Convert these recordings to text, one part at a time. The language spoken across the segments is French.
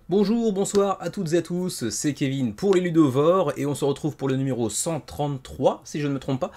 Bonjour, bonsoir à toutes et à tous, c'est Kevin pour les Ludovores et on se retrouve pour le numéro 133, si je ne me trompe pas,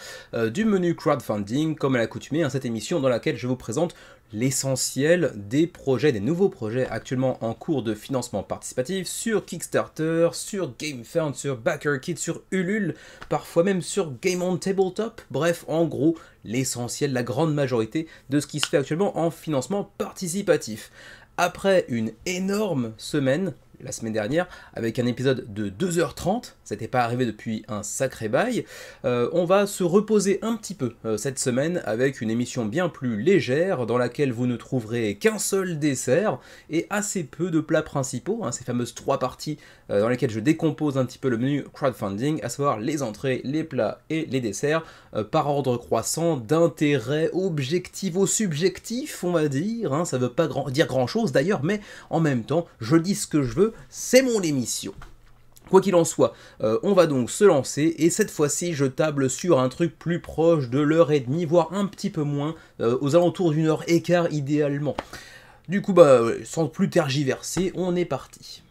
du menu crowdfunding, comme à l'accoutumée, cette émission dans laquelle je vous présente l'essentiel des projets, des nouveaux projets actuellement en cours de financement participatif sur Kickstarter, sur GameFound, sur BackerKit, sur Ulule, parfois même sur Game on Tabletop, bref, en gros, l'essentiel, la grande majorité de ce qui se fait actuellement en financement participatif. Après une énorme semaine, la semaine dernière, avec un épisode de 2h30, ça n'était pas arrivé depuis un sacré bail, on va se reposer un petit peu cette semaine avec une émission bien plus légère dans laquelle vous ne trouverez qu'un seul dessert et assez peu de plats principaux, ces fameuses 3 parties dans lesquelles je décompose un petit peu le menu crowdfunding, à savoir les entrées, les plats et les desserts, par ordre croissant d'intérêt objectivo-subjectif, on va dire, ça veut pas dire grand chose d'ailleurs, mais en même temps, je dis ce que je veux, c'est mon émission. Quoi qu'il en soit, on va donc se lancer, et cette fois-ci, je table sur un truc plus proche de l'heure et demie, voire un petit peu moins, aux alentours d'une heure et quart idéalement. Du coup, sans plus tergiverser, on est parti.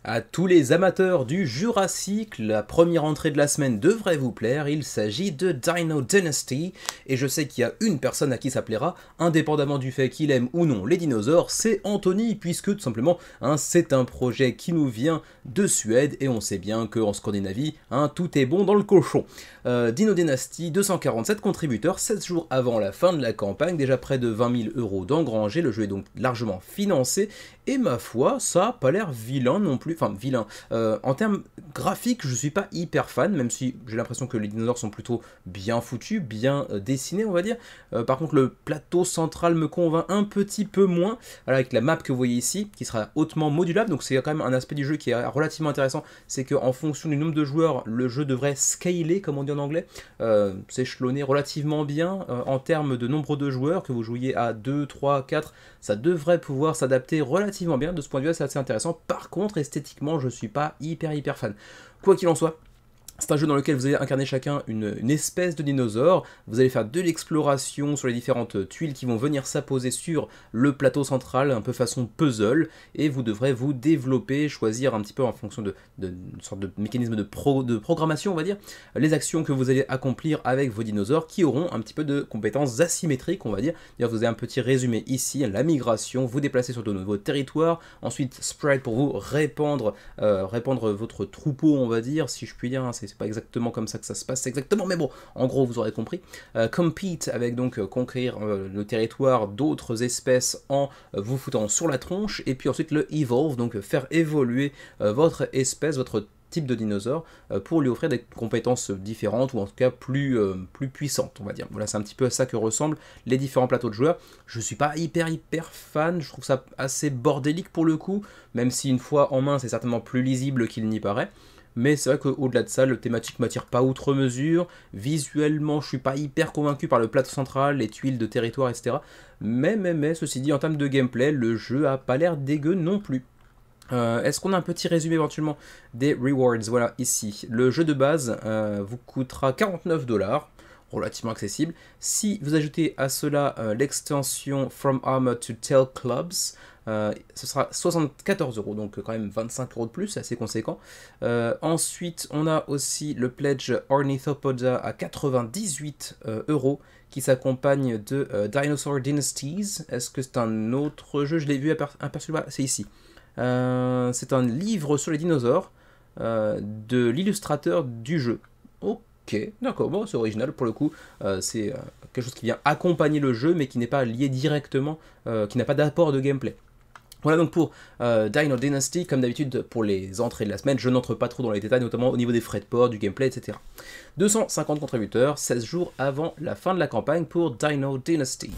À tous les amateurs du Jurassique, la première entrée de la semaine devrait vous plaire, il s'agit de Dino Dynasty, et je sais qu'il y a une personne à qui ça plaira, indépendamment du fait qu'il aime ou non les dinosaures, c'est Anthony, puisque tout simplement, c'est un projet qui nous vient de Suède, et on sait bien qu'en Scandinavie, tout est bon dans le cochon. Dino Dynasty, 247 contributeurs, 16 jours avant la fin de la campagne, déjà près de 20 000 € d'engrangés, le jeu est donc largement financé, et ma foi, ça a pas l'air vilain non plus, enfin vilain. En termes graphiques, je suis pas hyper fan, même si j'ai l'impression que les dinosaures sont plutôt bien foutus, bien dessinés, on va dire. Par contre, le plateau central me convainc un petit peu moins, voilà, avec la map que vous voyez ici, qui sera hautement modulable, donc c'est quand même un aspect du jeu qui est relativement intéressant, c'est qu'en fonction du nombre de joueurs, le jeu devrait scaler, comme on dit en anglais, s'échelonner relativement bien en termes de nombre de joueurs, que vous jouiez à 2, 3, 4, ça devrait pouvoir s'adapter relativement bien, de ce point de vue c'est assez intéressant. Par contre, esthétiquement, je suis pas hyper fan. Quoi qu'il en soit, c'est un jeu dans lequel vous allez incarner chacun une espèce de dinosaure, vous allez faire de l'exploration sur les différentes tuiles qui vont venir s'apposer sur le plateau central, un peu façon puzzle, et vous devrez vous développer, choisir un petit peu en fonction de une sorte de mécanisme de programmation, on va dire, les actions que vous allez accomplir avec vos dinosaures qui auront un petit peu de compétences asymétriques, on va dire. D'ailleurs, vous avez un petit résumé ici, la migration, vous déplacer sur de nouveaux territoires, ensuite spread pour vous répandre votre troupeau, on va dire, si je puis dire, c'est pas exactement comme ça que ça se passe exactement, mais bon, en gros vous aurez compris. Compete avec donc conquérir le territoire d'autres espèces en vous foutant sur la tronche, et puis ensuite le evolve, donc faire évoluer votre espèce, votre type de dinosaure, pour lui offrir des compétences différentes, ou en tout cas plus puissantes, on va dire. Voilà, c'est un petit peu à ça que ressemblent les différents plateaux de joueurs. Je suis pas hyper fan, je trouve ça assez bordélique pour le coup, même si une fois en main c'est certainement plus lisible qu'il n'y paraît. Mais c'est vrai qu'au-delà de ça, le thématique m'attire pas outre mesure. Visuellement, je suis pas hyper convaincu par le plateau central, les tuiles de territoire, etc. Mais, ceci dit, en termes de gameplay, le jeu a pas l'air dégueu non plus. Est-ce qu'on a un petit résumé éventuellement des rewards? Voilà, ici. Le jeu de base vous coûtera 49 $, relativement accessible. Si vous ajoutez à cela l'extension From Armor to Tail Clubs, ce sera 74 €, donc quand même 25 € de plus, c'est assez conséquent. Ensuite, on a aussi le pledge Ornithopoda à 98 € qui s'accompagne de Dinosaur Dynasties. Est-ce que c'est un autre jeu? Je l'ai vu aperçu, c'est ici. C'est un livre sur les dinosaures de l'illustrateur du jeu. Ok, d'accord, bon, c'est original pour le coup. C'est quelque chose qui vient accompagner le jeu, mais qui n'est pas lié directement, qui n'a pas d'apport de gameplay. Voilà donc pour Dino Dynasty. Comme d'habitude pour les entrées de la semaine, je n'entre pas trop dans les détails, notamment au niveau des frais de port, du gameplay, etc. 250 contributeurs, 16 jours avant la fin de la campagne pour Dino Dynasty.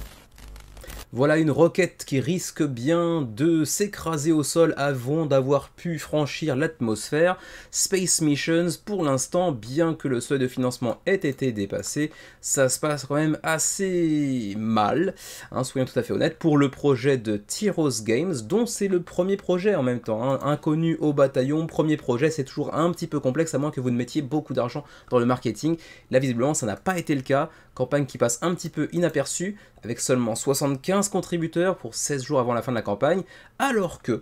Voilà une roquette qui risque bien de s'écraser au sol avant d'avoir pu franchir l'atmosphère. Space Missions, pour l'instant, bien que le seuil de financement ait été dépassé, ça se passe quand même assez mal, soyons tout à fait honnêtes, pour le projet de Tyros Games, dont c'est le premier projet en même temps, inconnu au bataillon, premier projet, c'est toujours un petit peu complexe, à moins que vous ne mettiez beaucoup d'argent dans le marketing. Là, visiblement, ça n'a pas été le cas, campagne qui passe un petit peu inaperçue, avec seulement 75 contributeurs pour 16 jours avant la fin de la campagne, alors que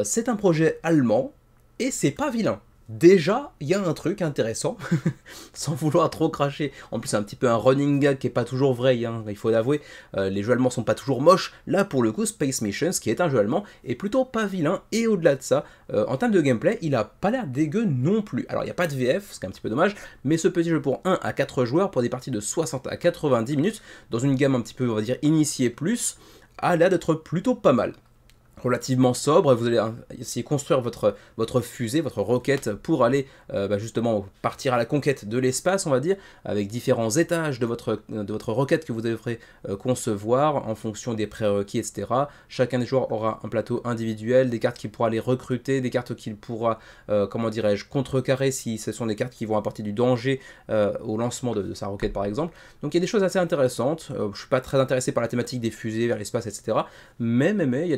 c'est un projet allemand et c'est pas vilain. Déjà, il y a un truc intéressant, sans vouloir trop cracher. En plus, c'est un petit peu un running gag qui est pas toujours vrai, hein, il faut l'avouer. Les jeux allemands sont pas toujours moches. Là, pour le coup, Space Missions, qui est un jeu allemand, est plutôt pas vilain. Et au-delà de ça, en termes de gameplay, il a pas l'air dégueu non plus. Alors, il n'y a pas de VF, ce qui est un petit peu dommage, mais ce petit jeu pour 1 à 4 joueurs, pour des parties de 60 à 90 minutes, dans une gamme un petit peu, on va dire, initiée plus, a l'air d'être plutôt pas mal. Relativement sobre, vous allez essayer de construire votre fusée, votre roquette pour aller justement partir à la conquête de l'espace, on va dire, avec différents étages de votre roquette que vous devrez concevoir en fonction des prérequis, etc. Chacun des joueurs aura un plateau individuel, des cartes qu'il pourra aller recruter, des cartes qu'il pourra, comment dirais-je, contrecarrer si ce sont des cartes qui vont apporter du danger au lancement de sa roquette par exemple. Donc il y a des choses assez intéressantes, je ne suis pas très intéressé par la thématique des fusées vers l'espace, etc. Mais il y a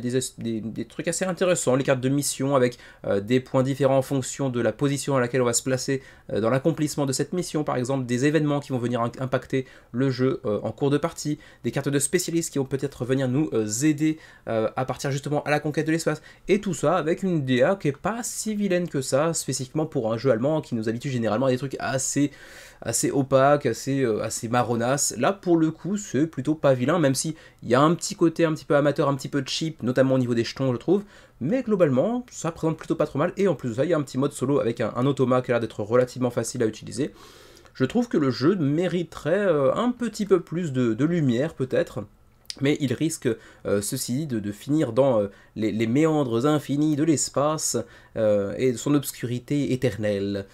des trucs assez intéressants, les cartes de mission avec des points différents en fonction de la position à laquelle on va se placer dans l'accomplissement de cette mission, par exemple des événements qui vont venir impacter le jeu en cours de partie, des cartes de spécialistes qui vont peut-être venir nous aider à partir justement à la conquête de l'espace, et tout ça avec une DA qui est pas si vilaine que ça, spécifiquement pour un jeu allemand qui nous habitue généralement à des trucs assez opaques, assez marronasses. Là pour le coup c'est plutôt pas vilain, même si il y a un petit côté un petit peu amateur, un petit peu cheap, notamment au niveau des jetons je trouve, mais globalement ça présente plutôt pas trop mal, et en plus de ça il y a un petit mode solo avec un automa qui a l'air d'être relativement facile à utiliser. Je trouve que le jeu mériterait un petit peu plus de lumière peut-être, mais il risque, ceci dit, de finir dans les méandres infinis de l'espace et de son obscurité éternelle.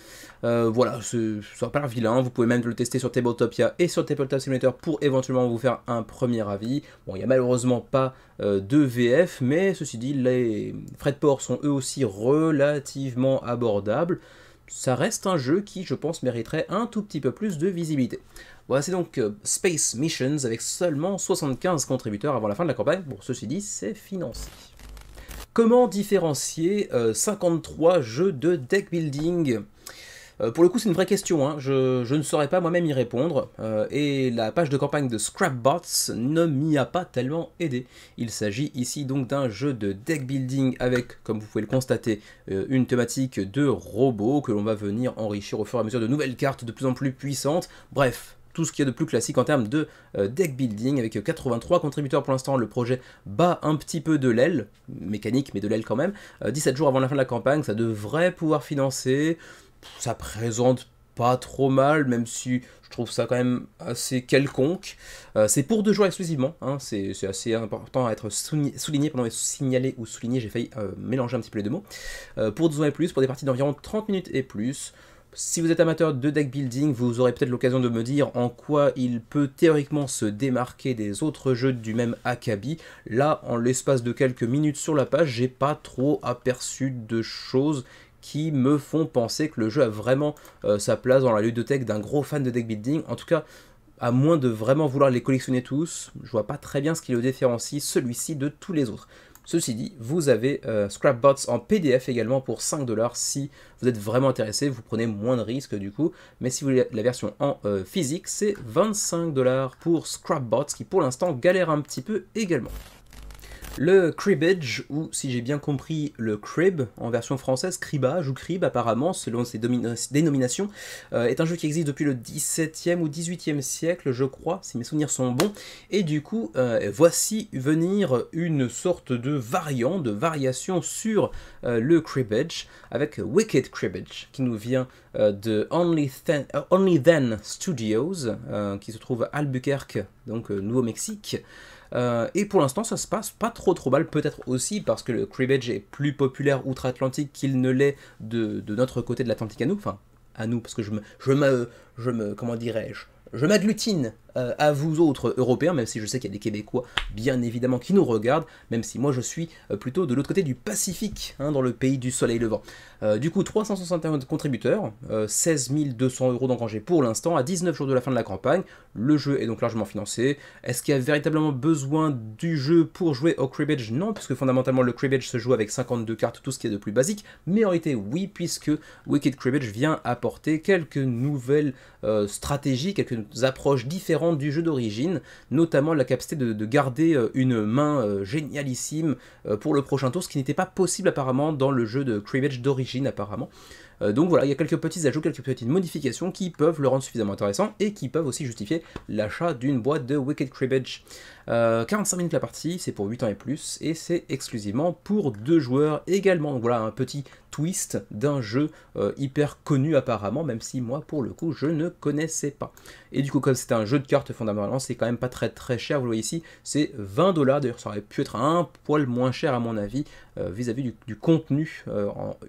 Voilà, ça pas l'air vilain, vous pouvez même le tester sur Tabletopia et sur Tabletop Simulator pour éventuellement vous faire un premier avis. Bon, il n'y a malheureusement pas de VF, mais ceci dit, les frais de port sont eux aussi relativement abordables. Ça reste un jeu qui, je pense, mériterait un tout petit peu plus de visibilité. Voilà, c'est donc Space Missions avec seulement 75 contributeurs avant la fin de la campagne. Bon, ceci dit, c'est financé. Comment différencier 53 jeux de deck building ? Pour le coup, c'est une vraie question, hein. Je ne saurais pas moi-même y répondre, et la page de campagne de Scrapbots ne m'y a pas tellement aidé. Il s'agit ici donc d'un jeu de deck building avec, comme vous pouvez le constater, une thématique de robots que l'on va venir enrichir au fur et à mesure de nouvelles cartes de plus en plus puissantes. Bref, tout ce qu'il y a de plus classique en termes de deck building, avec 83 contributeurs pour l'instant. Le projet bat un petit peu de l'aile, mécanique mais de l'aile quand même. 17 jours avant la fin de la campagne, ça devrait pouvoir financer. Ça présente pas trop mal, même si je trouve ça quand même assez quelconque. C'est pour 2 joueurs exclusivement, hein, c'est assez important à être souligné, pendant signaler ou souligner, j'ai failli mélanger un petit peu les deux mots. Pour 2 ans et plus, pour des parties d'environ 30 minutes et plus. Si vous êtes amateur de deck building, vous aurez peut-être l'occasion de me dire en quoi il peut théoriquement se démarquer des autres jeux du même acabit. Là, en l'espace de quelques minutes sur la page, j'ai pas trop aperçu de choses qui me font penser que le jeu a vraiment sa place dans la ludothèque d'un gros fan de deck building. En tout cas, à moins de vraiment vouloir les collectionner tous, je vois pas très bien ce qui le différencie, celui-ci, de tous les autres. Ceci dit, vous avez Scrapbots en PDF également pour 5 $. Si vous êtes vraiment intéressé, vous prenez moins de risques du coup. Mais si vous voulez la version en physique, c'est 25 $ pour Scrapbots, qui pour l'instant galère un petit peu également. Le cribbage, ou si j'ai bien compris le crib, en version française, cribage ou crib apparemment, selon ses dénominations, est un jeu qui existe depuis le 17e ou 18e siècle, je crois, si mes souvenirs sont bons, et du coup, voici venir une sorte de variation sur le cribbage, avec Wicked Cribbage, qui nous vient de Only Then Studios, qui se trouve à Albuquerque, donc Nouveau-Mexique. Et pour l'instant ça se passe pas trop mal, peut-être aussi parce que le cribbage est plus populaire outre-Atlantique qu'il ne l'est de notre côté de l'Atlantique à nous, enfin à nous, parce que comment dirais-je, je m'agglutine à vous autres Européens, même si je sais qu'il y a des Québécois bien évidemment qui nous regardent, même si moi je suis plutôt de l'autre côté du Pacifique, hein, dans le pays du soleil levant. Du coup 361 contributeurs, 16 200 € d'engrangés pour l'instant, à 19 jours de la fin de la campagne. Le jeu est donc largement financé. Est-ce qu'il y a véritablement besoin du jeu pour jouer au cribbage? Non, puisque fondamentalement le cribbage se joue avec 52 cartes, tout ce qui est de plus basique, mais en réalité oui, puisque Wicked Cribbage vient apporter quelques nouvelles stratégies, quelques approches différentes différentes du jeu d'origine, notamment la capacité de garder une main génialissime pour le prochain tour, ce qui n'était pas possible apparemment dans le jeu de Cribbage d'origine apparemment. Donc voilà, il y a quelques petits ajouts, quelques petites modifications qui peuvent le rendre suffisamment intéressant et qui peuvent aussi justifier l'achat d'une boîte de Wicked Cribbage. 45 minutes la partie, c'est pour 8 ans et plus, et c'est exclusivement pour 2 joueurs également. Donc voilà, un petit twist d'un jeu hyper connu apparemment, même si moi pour le coup je ne connaissais pas. Et du coup comme c'est un jeu de cartes fondamentalement, c'est quand même pas très cher, vous le voyez ici, c'est 20 $, d'ailleurs ça aurait pu être un poil moins cher à mon avis, vis-à-vis du contenu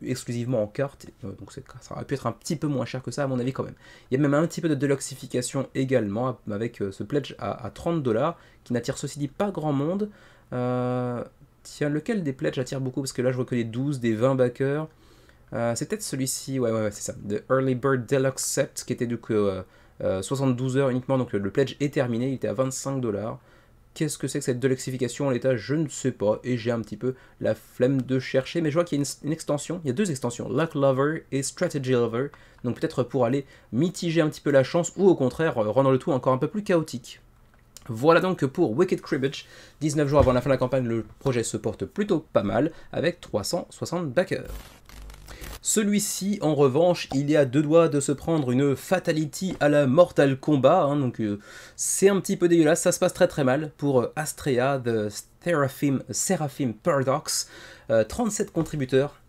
exclusivement en cartes, donc ça aurait pu être un petit peu moins cher que ça à mon avis quand même. Il y a même un petit peu de deluxification également, avec ce pledge à 30 $, qui n'attire ceci dit pas grand monde. Tiens, lequel des pledges attire beaucoup? Parce que là je vois que les 12, des 20 backers. C'est peut-être celui-ci, ouais, c'est ça. The Early Bird Deluxe Set, qui était du coup 72 heures uniquement, donc le pledge est terminé, il était à 25 $. Qu'est-ce que c'est que cette deluxification en l'état? Je ne sais pas, et j'ai un petit peu la flemme de chercher, mais je vois qu'il y a une extension, il y a 2 extensions, Luck Lover et Strategy Lover, donc peut-être pour aller mitiger un petit peu la chance, ou au contraire rendre le tout encore un peu plus chaotique. Voilà donc pour Wicked Cribbage, 19 jours avant la fin de la campagne, le projet se porte plutôt pas mal, avec 360 backers. Celui-ci, en revanche, il y a 2 doigts de se prendre une fatality à la Mortal Kombat, hein, donc c'est un petit peu dégueulasse, ça se passe très mal pour Astrea, The Seraphim Paradox, 37 contributeurs,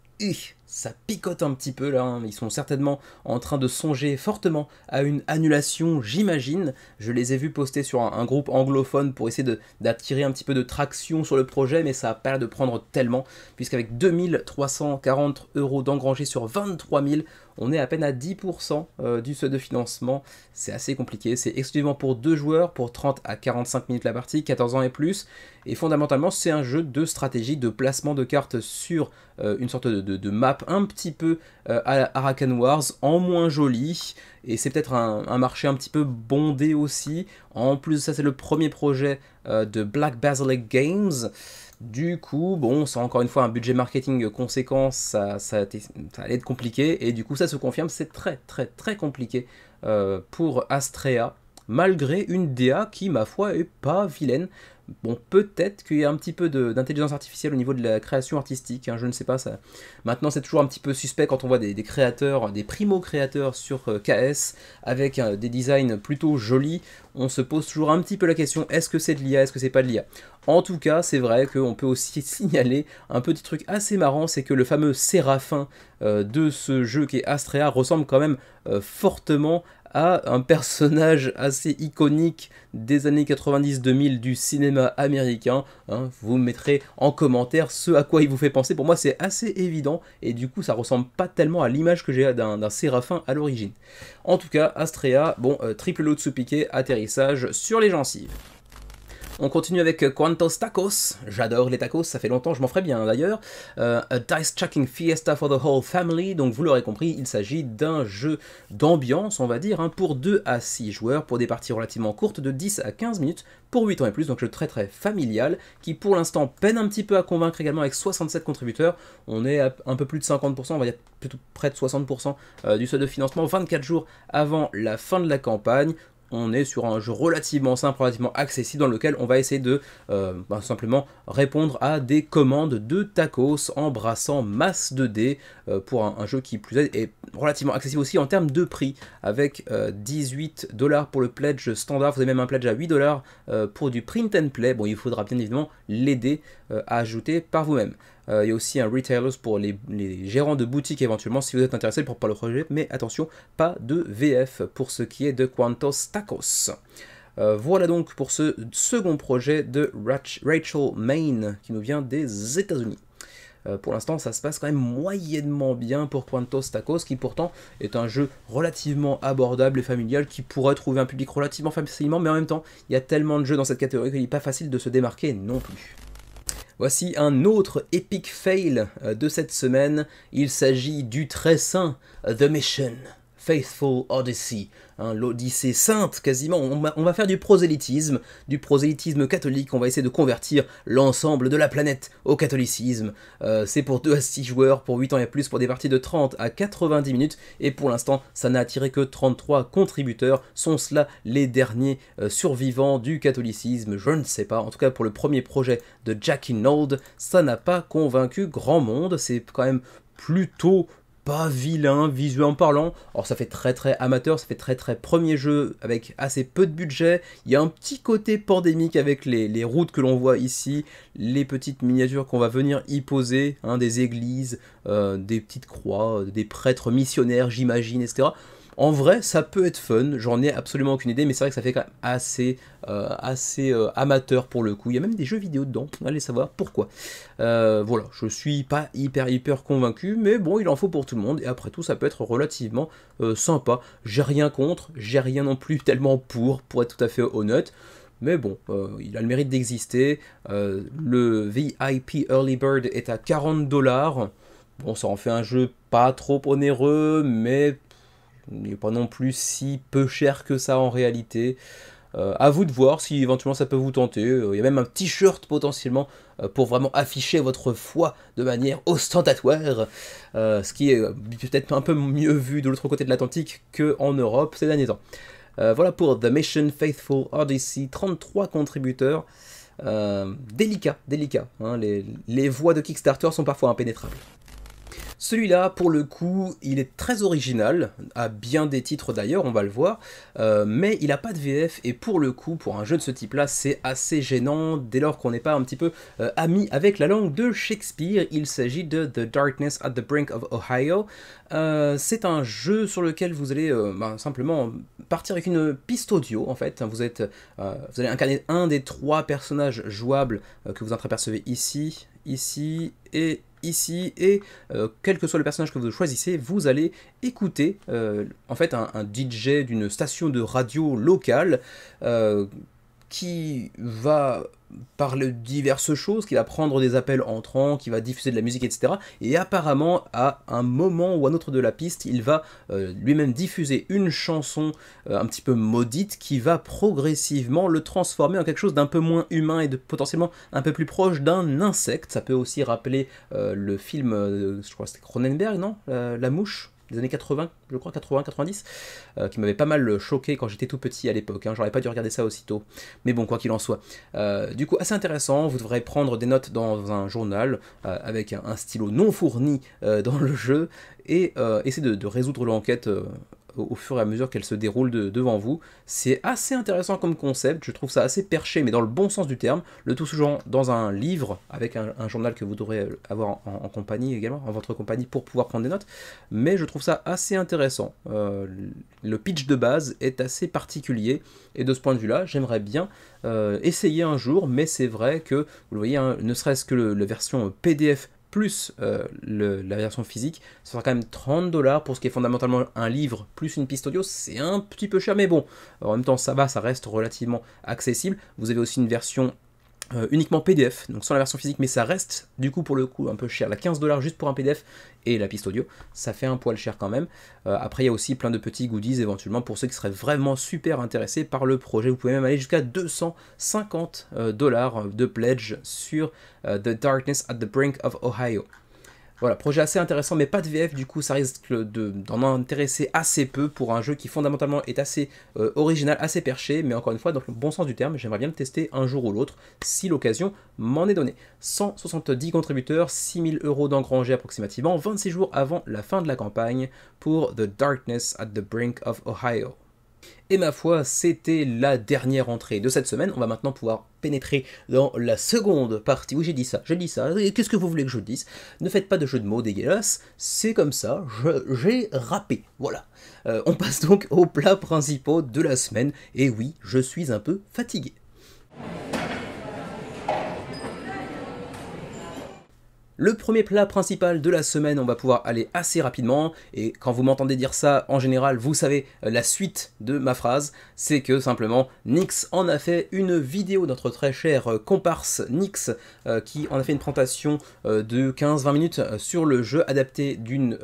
ça picote un petit peu là, hein. Ils sont certainement en train de songer fortement à une annulation, j'imagine. Je les ai vus poster sur un groupe anglophone pour essayer d'attirer un petit peu de traction sur le projet, mais ça a pas l'air de prendre tellement, puisqu'avec 2340 € d'engrangés sur 23 000, on est à peine à 10% du seuil de financement. C'est assez compliqué, c'est exclusivement pour 2 joueurs, pour 30 à 45 minutes la partie, 14 ans et plus, et fondamentalement c'est un jeu de stratégie, de placement de cartes sur une sorte de map un petit peu à Arakan Wars, en moins joli, et c'est peut-être un marché un petit peu bondé aussi. En plus de ça, c'est le premier projet de Black Basilic Games. Du coup, bon, c'est encore une fois un budget marketing conséquent, ça allait être compliqué, et du coup ça se confirme, c'est très compliqué pour Astrea, malgré une DA qui, ma foi, est pas vilaine. Bon, peut-être qu'il y a un petit peu d'intelligence artificielle au niveau de la création artistique, hein, je ne sais pas, ça. Maintenant c'est toujours un petit peu suspect quand on voit des créateurs, des primo-créateurs sur KS, avec des designs plutôt jolis, on se pose toujours un petit peu la question, est-ce que c'est de l'IA, est-ce que c'est pas de l'IA? En tout cas, c'est vrai qu'on peut aussi signaler un petit truc assez marrant, c'est que le fameux Séraphin de ce jeu qui est Astrea ressemble quand même fortement à un personnage assez iconique des années 90-2000 du cinéma américain. Hein, vous mettrez en commentaire ce à quoi il vous fait penser. Pour moi, c'est assez évident, et du coup, ça ressemble pas tellement à l'image que j'ai d'un Séraphin à l'origine. En tout cas, Astrea, bon, triple lot de sous-piqué, atterrissage sur les gencives. On continue avec Quantos Tacos, j'adore les tacos, ça fait longtemps, je m'en ferais bien d'ailleurs. A Dice Chucking Fiesta for the Whole Family, donc vous l'aurez compris, il s'agit d'un jeu d'ambiance, on va dire, hein, pour 2 à 6 joueurs, pour des parties relativement courtes de 10 à 15 minutes, pour 8 ans et plus, donc jeu très familial, qui pour l'instant peine un petit peu à convaincre également avec 67 contributeurs, on est à un peu plus de 50%, on va dire plutôt près de 60% du seuil de financement, 24 jours avant la fin de la campagne. On est sur un jeu relativement simple, relativement accessible, dans lequel on va essayer de simplement répondre à des commandes de tacos en brassant masse de dés pour un jeu qui plus est relativement accessible aussi en termes de prix, avec 18 $ pour le pledge standard. Vous avez même un pledge à 8 $ pour du print and play. Bon, il faudra bien évidemment l'aider à ajouter par vous-même. Il y a aussi un retailers pour les gérants de boutique éventuellement si vous êtes intéressé pour le projet, mais attention, pas de VF pour ce qui est de Quantos Tacos. Voilà donc pour ce second projet de Rachel Maine qui nous vient des États-Unis. Pour l'instant, ça se passe quand même moyennement bien pour Quantos Tacos, qui pourtant est un jeu relativement abordable et familial, qui pourrait trouver un public relativement facilement, mais en même temps, il y a tellement de jeux dans cette catégorie qu'il n'est pas facile de se démarquer non plus. Voici un autre epic fail de cette semaine, il s'agit du très sain The Mission Faithful Odyssey, hein, l'Odyssée sainte quasiment. On va faire du prosélytisme catholique, on va essayer de convertir l'ensemble de la planète au catholicisme. C'est pour 2 à 6 joueurs, pour 8 ans et plus, pour des parties de 30 à 90 minutes, et pour l'instant ça n'a attiré que 33 contributeurs. Sont cela les derniers survivants du catholicisme? Je ne sais pas, en tout cas pour le premier projet de Jackie Nold, ça n'a pas convaincu grand monde. C'est quand même plutôt pas vilain visuellement parlant. Alors ça fait très amateur, ça fait très premier jeu avec assez peu de budget. Il y a un petit côté pandémique avec les routes que l'on voit ici, les petites miniatures qu'on va venir y poser, hein, des églises, des petites croix, des prêtres missionnaires j'imagine, etc. En vrai, ça peut être fun, j'en ai absolument aucune idée, mais c'est vrai que ça fait quand même assez amateur pour le coup. Il y a même des jeux vidéo dedans, allez savoir pourquoi. Voilà, je suis pas hyper convaincu, mais bon, il en faut pour tout le monde, et après tout, ça peut être relativement sympa. J'ai rien contre, j'ai rien non plus tellement pour être tout à fait honnête. Mais bon, il a le mérite d'exister. Le VIP Early Bird est à 40$. Bon, ça en fait un jeu pas trop onéreux, mais il n'est pas non plus si peu cher que ça en réalité. À vous de voir si éventuellement ça peut vous tenter. Il y a même un t-shirt potentiellement pour vraiment afficher votre foi de manière ostentatoire. Ce qui est peut-être un peu mieux vu de l'autre côté de l'Atlantique qu'en Europe ces derniers temps. Voilà pour The Mission Faithful Odyssey, 33 contributeurs. Délicat. Hein, les voies de Kickstarter sont parfois impénétrables. Celui-là, pour le coup, il est très original, à bien des titres d'ailleurs, on va le voir, mais il n'a pas de VF, et pour le coup, pour un jeu de ce type-là, c'est assez gênant, dès lors qu'on n'est pas un petit peu ami avec la langue de Shakespeare. Il s'agit de The Darkness at the Brink of Ohio. C'est un jeu sur lequel vous allez simplement partir avec une piste audio, en fait. Vous allez incarner un des 3 personnages jouables que vous entreapercevez ici, et ici, et quel que soit le personnage que vous choisissez, vous allez écouter en fait un DJ d'une station de radio locale qui va parler de diverses choses, qui va prendre des appels entrants, qui va diffuser de la musique, etc. Et apparemment, à un moment ou un autre de la piste, il va lui-même diffuser une chanson un petit peu maudite qui va progressivement le transformer en quelque chose d'un peu moins humain et de potentiellement un peu plus proche d'un insecte. Ça peut aussi rappeler le film, je crois que c'était Cronenberg, non, La Mouche des années 80, je crois, 80-90, qui m'avait pas mal choqué quand j'étais tout petit à l'époque, hein. J'aurais pas dû regarder ça aussitôt, mais bon, quoi qu'il en soit. Du coup, assez intéressant, vous devrez prendre des notes dans un journal, avec un stylo non fourni dans le jeu, et essayer de résoudre l'enquête au fur et à mesure qu'elle se déroule devant vous. C'est assez intéressant comme concept, je trouve ça assez perché, mais dans le bon sens du terme, le tout souvent dans un livre, avec un journal que vous devrez avoir en compagnie également, en votre compagnie, pour pouvoir prendre des notes, mais je trouve ça assez intéressant. Le pitch de base est assez particulier, et de ce point de vue-là, j'aimerais bien essayer un jour, mais c'est vrai que, vous le voyez, hein, ne serait-ce que la version PDF plus la version physique, ça sera quand même 30$ pour ce qui est fondamentalement un livre plus une piste audio. C'est un petit peu cher, mais bon, en même temps ça va, ça reste relativement accessible. Vous avez aussi une version uniquement PDF, donc sans la version physique, mais ça reste du coup pour le coup un peu cher. La 15$ juste pour un PDF et la piste audio, ça fait un poil cher quand même. Après il y a aussi plein de petits goodies éventuellement pour ceux qui seraient vraiment super intéressés par le projet. Vous pouvez même aller jusqu'à 250$ de pledge sur The Darkness at the Brink of Ohio. Voilà, projet assez intéressant, mais pas de VF, du coup ça risque d'en intéresser assez peu pour un jeu qui fondamentalement est assez original, assez perché, mais encore une fois, dans le bon sens du terme, j'aimerais bien le tester un jour ou l'autre, si l'occasion m'en est donnée. 170 contributeurs, 6000€ d'engrangés approximativement, 26 jours avant la fin de la campagne pour The Darkness at the Brink of Ohio. Et ma foi, c'était la dernière entrée de cette semaine. On va maintenant pouvoir pénétrer dans la seconde partie. Oui, j'ai dit ça. Et qu'est-ce que vous voulez que je dise? Ne faites pas de jeu de mots dégueulasses. C'est comme ça, j'ai râpé. Voilà. On passe donc aux plats principaux de la semaine. Et oui, je suis un peu fatigué. Le premier plat principal de la semaine, on va pouvoir aller assez rapidement, et quand vous m'entendez dire ça, en général, vous savez la suite de ma phrase, c'est que simplement, Nyx en a fait une vidéo, notre très cher comparse Nyx, qui en a fait une présentation de 15-20 minutes sur le jeu adapté d'une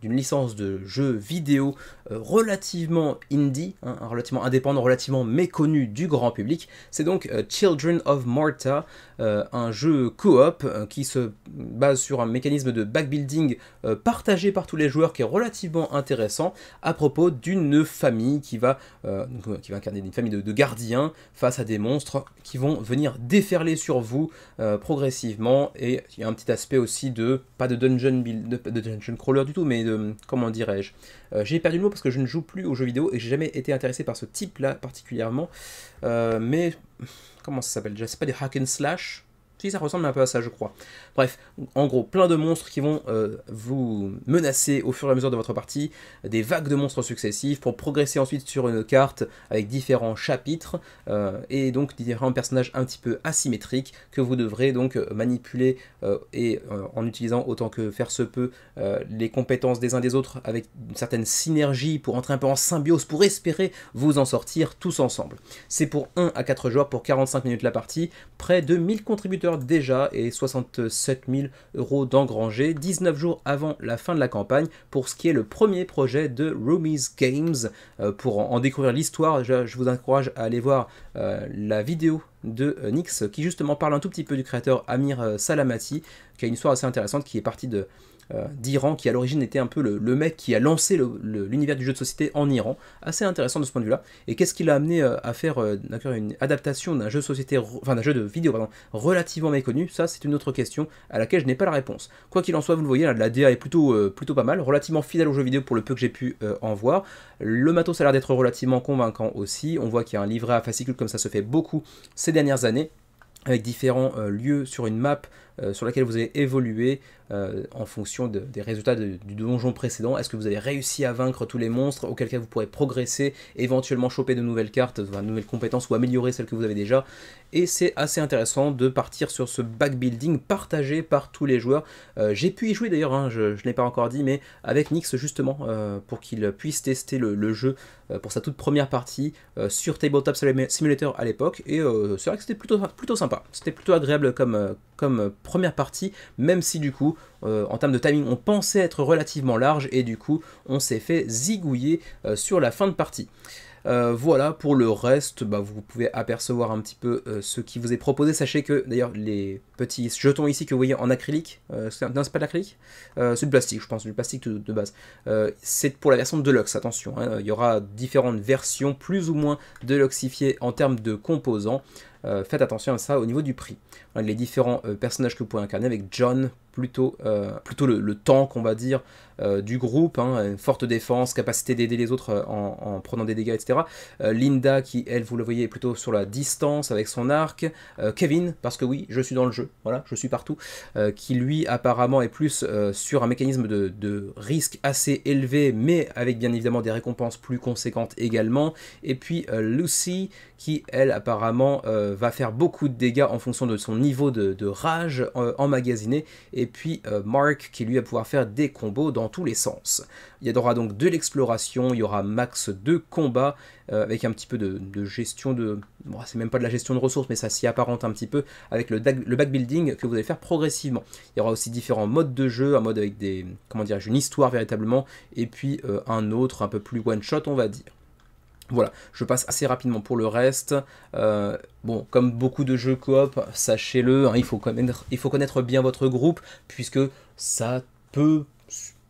licence de jeu vidéo relativement indie, hein, relativement indépendant, relativement méconnu du grand public. C'est donc Children of Morta, un jeu coop qui se base sur un mécanisme de backbuilding partagé par tous les joueurs qui est relativement intéressant à propos d'une famille qui va incarner une famille de gardiens face à des monstres qui vont venir déferler sur vous progressivement, et il y a un petit aspect aussi de, pas de dungeon crawler du tout, mais de, comment dirais-je, j'ai perdu le mot parce que je ne joue plus aux jeux vidéo et j'ai jamais été intéressé par ce type là particulièrement, mais comment ça s'appelle déjà, c'est pas des hack and slash? Si, ça ressemble un peu à ça, je crois. Bref, en gros, plein de monstres qui vont vous menacer au fur et à mesure de votre partie, des vagues de monstres successifs pour progresser ensuite sur une carte avec différents chapitres et donc différents personnages un petit peu asymétriques que vous devrez donc manipuler en utilisant autant que faire se peut les compétences des uns des autres avec une certaine synergie pour entrer un peu en symbiose pour espérer vous en sortir tous ensemble. C'est pour 1 à 4 joueurs pour 45 minutes la partie, près de 1000 contributeurs déjà et 67 000 € d'engrangés, 19 jours avant la fin de la campagne, pour ce qui est le premier projet de Roomies Games. Pour en découvrir l'histoire, je vous encourage à aller voir la vidéo de Nyx qui justement parle un tout petit peu du créateur Amir Salamati, qui a une histoire assez intéressante, qui est partie d'Iran, qui à l'origine était un peu le mec qui a lancé l'univers du jeu de société en Iran, assez intéressant de ce point de vue-là. Et qu'est-ce qui l'a amené à faire une adaptation d'un jeu de société, enfin d'un jeu de vidéo pardon, relativement méconnu? Ça, c'est une autre question à laquelle je n'ai pas la réponse. Quoi qu'il en soit, vous le voyez, là, la DA est plutôt pas mal, relativement fidèle au jeu vidéo pour le peu que j'ai pu en voir. Le matos a l'air d'être relativement convaincant aussi. On voit qu'il y a un livret à fascicules comme ça se fait beaucoup ces dernières années, avec différents lieux sur une map sur laquelle vous avez évolué en fonction des résultats du donjon précédent. Est-ce que vous avez réussi à vaincre tous les monstres, auquel cas vous pourrez progresser, éventuellement choper de nouvelles cartes, de nouvelles compétences ou améliorer celles que vous avez déjà. Et c'est assez intéressant de partir sur ce backbuilding partagé par tous les joueurs. J'ai pu y jouer d'ailleurs, hein, je ne l'ai pas encore dit, mais avec Nyx justement, pour qu'il puisse tester le jeu pour sa toute première partie sur Tabletop Simulator à l'époque, et c'est vrai que c'était plutôt sympa, c'était plutôt agréable comme première partie, même si du coup, en termes de timing, on pensait être relativement large, et du coup, on s'est fait zigouiller sur la fin de partie. Voilà, pour le reste, vous pouvez apercevoir un petit peu ce qui vous est proposé. Sachez que d'ailleurs les petits jetons ici que vous voyez en acrylique, non, c'est pas de l'acrylique, c'est du plastique, je pense, du plastique de base. C'est pour la version Deluxe, attention, hein, il y aura différentes versions plus ou moins deluxifiées en termes de composants. Faites attention à ça au niveau du prix. Voilà, les différents personnages que vous pouvez incarner avec John, plutôt le tank, on va dire, du groupe, hein, une forte défense, capacité d'aider les autres en prenant des dégâts, etc. Linda, qui, elle, vous le voyez, est plutôt sur la distance avec son arc. Kevin, parce que oui, je suis dans le jeu, voilà, je suis partout, qui lui, apparemment, est plus sur un mécanisme de risque assez élevé, mais avec bien évidemment des récompenses plus conséquentes également. Et puis Lucy, qui, elle, apparemment, va faire beaucoup de dégâts en fonction de son niveau de rage emmagasiné. Et puis Mark, qui lui va pouvoir faire des combos dans tous les sens. Il y aura donc de l'exploration, il y aura max de combat, avec un petit peu de gestion de... Bon, c'est même pas de la gestion de ressources, mais ça s'y apparente un petit peu, avec le backbuilding que vous allez faire progressivement. Il y aura aussi différents modes de jeu, un mode avec des... comment dirais-je, une histoire véritablement, et puis un autre un peu plus one-shot, on va dire. Voilà, je passe assez rapidement pour le reste. Bon, comme beaucoup de jeux coop, sachez-le, hein, il faut connaître bien votre groupe, puisque ça peut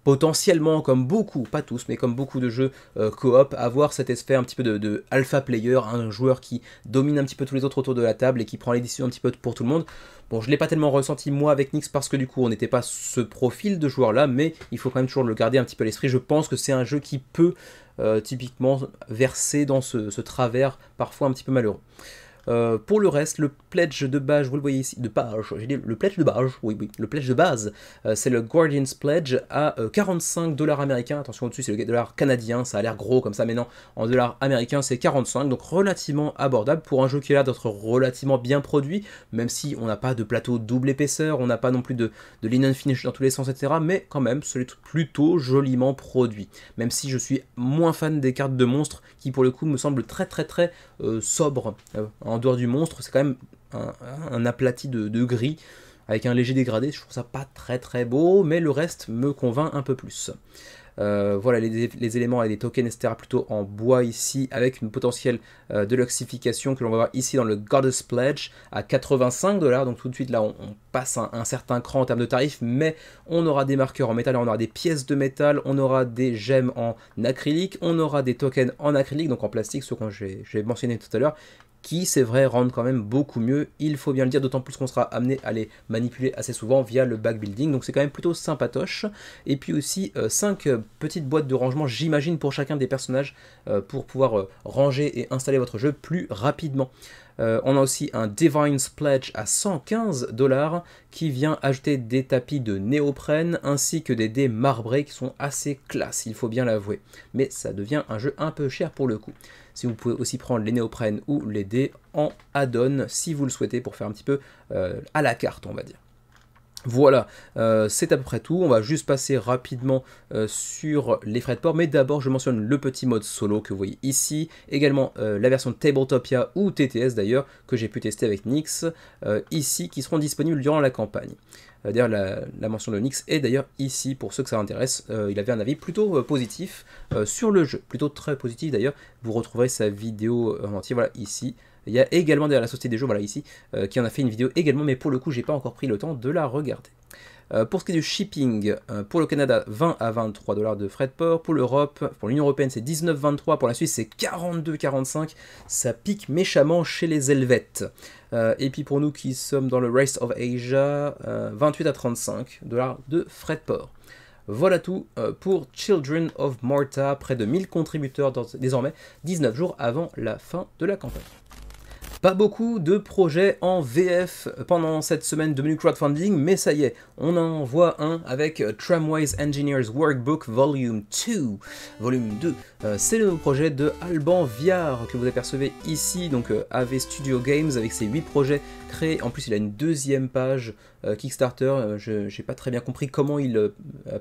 potentiellement, comme beaucoup, pas tous, mais comme beaucoup de jeux coop, avoir cet effet un petit peu de alpha player, un joueur qui domine un petit peu tous les autres autour de la table et qui prend les décisions un petit peu pour tout le monde. Bon, je ne l'ai pas tellement ressenti moi avec Nyx parce que du coup on n'était pas ce profil de joueur là, mais il faut quand même toujours le garder un petit peu à l'esprit. Je pense que c'est un jeu qui peut typiquement verser dans ce travers parfois un petit peu malheureux. Pour le reste, le pledge de base, vous le voyez ici, de page, j'ai dit le pledge de base, oui, le pledge de base, c'est le Guardian's Pledge à 45 $ américains. Attention, au-dessus, c'est le dollar canadien, ça a l'air gros comme ça, mais non, en dollars américains, c'est 45, donc relativement abordable pour un jeu qui a l'air d'être relativement bien produit, même si on n'a pas de plateau double épaisseur, on n'a pas non plus de linen finish dans tous les sens, etc. Mais quand même, c'est plutôt joliment produit, même si je suis moins fan des cartes de monstres, qui pour le coup me semblent très sobre. En dehors du monstre, c'est quand même un aplati de gris avec un léger dégradé. Je trouve ça pas très beau, mais le reste me convainc un peu plus. Voilà les éléments et les tokens, etc. plutôt en bois ici, avec une potentielle deluxification que l'on va voir ici dans le Goddess Pledge à 85 $. Donc tout de suite là on passe un certain cran en termes de tarifs, mais on aura des marqueurs en métal, on aura des pièces de métal, on aura des gemmes en acrylique, on aura des tokens en acrylique, donc en plastique, ceux que j'ai mentionné tout à l'heure, qui, c'est vrai, rendent quand même beaucoup mieux, il faut bien le dire, d'autant plus qu'on sera amené à les manipuler assez souvent via le backbuilding, donc c'est quand même plutôt sympatoche. Et puis aussi 5 petites boîtes de rangement, j'imagine, pour chacun des personnages, pour pouvoir ranger et installer votre jeu plus rapidement. On a aussi un Divine's Pledge à 115 $ qui vient ajouter des tapis de néoprène ainsi que des dés marbrés qui sont assez classe, il faut bien l'avouer. Mais ça devient un jeu un peu cher pour le coup. Si vous pouvez aussi prendre les néoprènes ou les dés en add-on si vous le souhaitez pour faire un petit peu à la carte, on va dire. Voilà, c'est à peu près tout. On va juste passer rapidement sur les frais de port, mais d'abord je mentionne le petit mode solo que vous voyez ici, également la version Tabletopia ou TTS d'ailleurs, que j'ai pu tester avec Nyx, ici, qui seront disponibles durant la campagne. D'ailleurs la mention de Nyx est d'ailleurs ici, pour ceux que ça intéresse. Il avait un avis plutôt positif sur le jeu, plutôt très positif d'ailleurs. Vous retrouverez sa vidéo en entier, voilà, ici. Il y a également derrière la société des jeux, voilà ici, qui en a fait une vidéo également, mais pour le coup, j'ai pas encore pris le temps de la regarder. Pour ce qui est du shipping, pour le Canada, 20 à 23 $ de frais de port. Pour l'Europe, pour l'Union Européenne, c'est 19,23 $. Pour la Suisse, c'est 42,45 $. Ça pique méchamment chez les Helvètes. Et puis pour nous qui sommes dans le Rest of Asia, 28 à 35 $ de frais de port. Voilà tout pour Children of Morta, près de 1000 contributeurs désormais, 19 jours avant la fin de la campagne. Pas beaucoup de projets en VF pendant cette semaine de menu crowdfunding, mais ça y est, on en voit un avec Tramways Engineers Workbook Volume 2. C'est le projet de Alban Viard que vous apercevez ici, donc AV Studio Games, avec ses 8 projets créés. En plus, il a une deuxième page Kickstarter. Je n'ai pas très bien compris comment il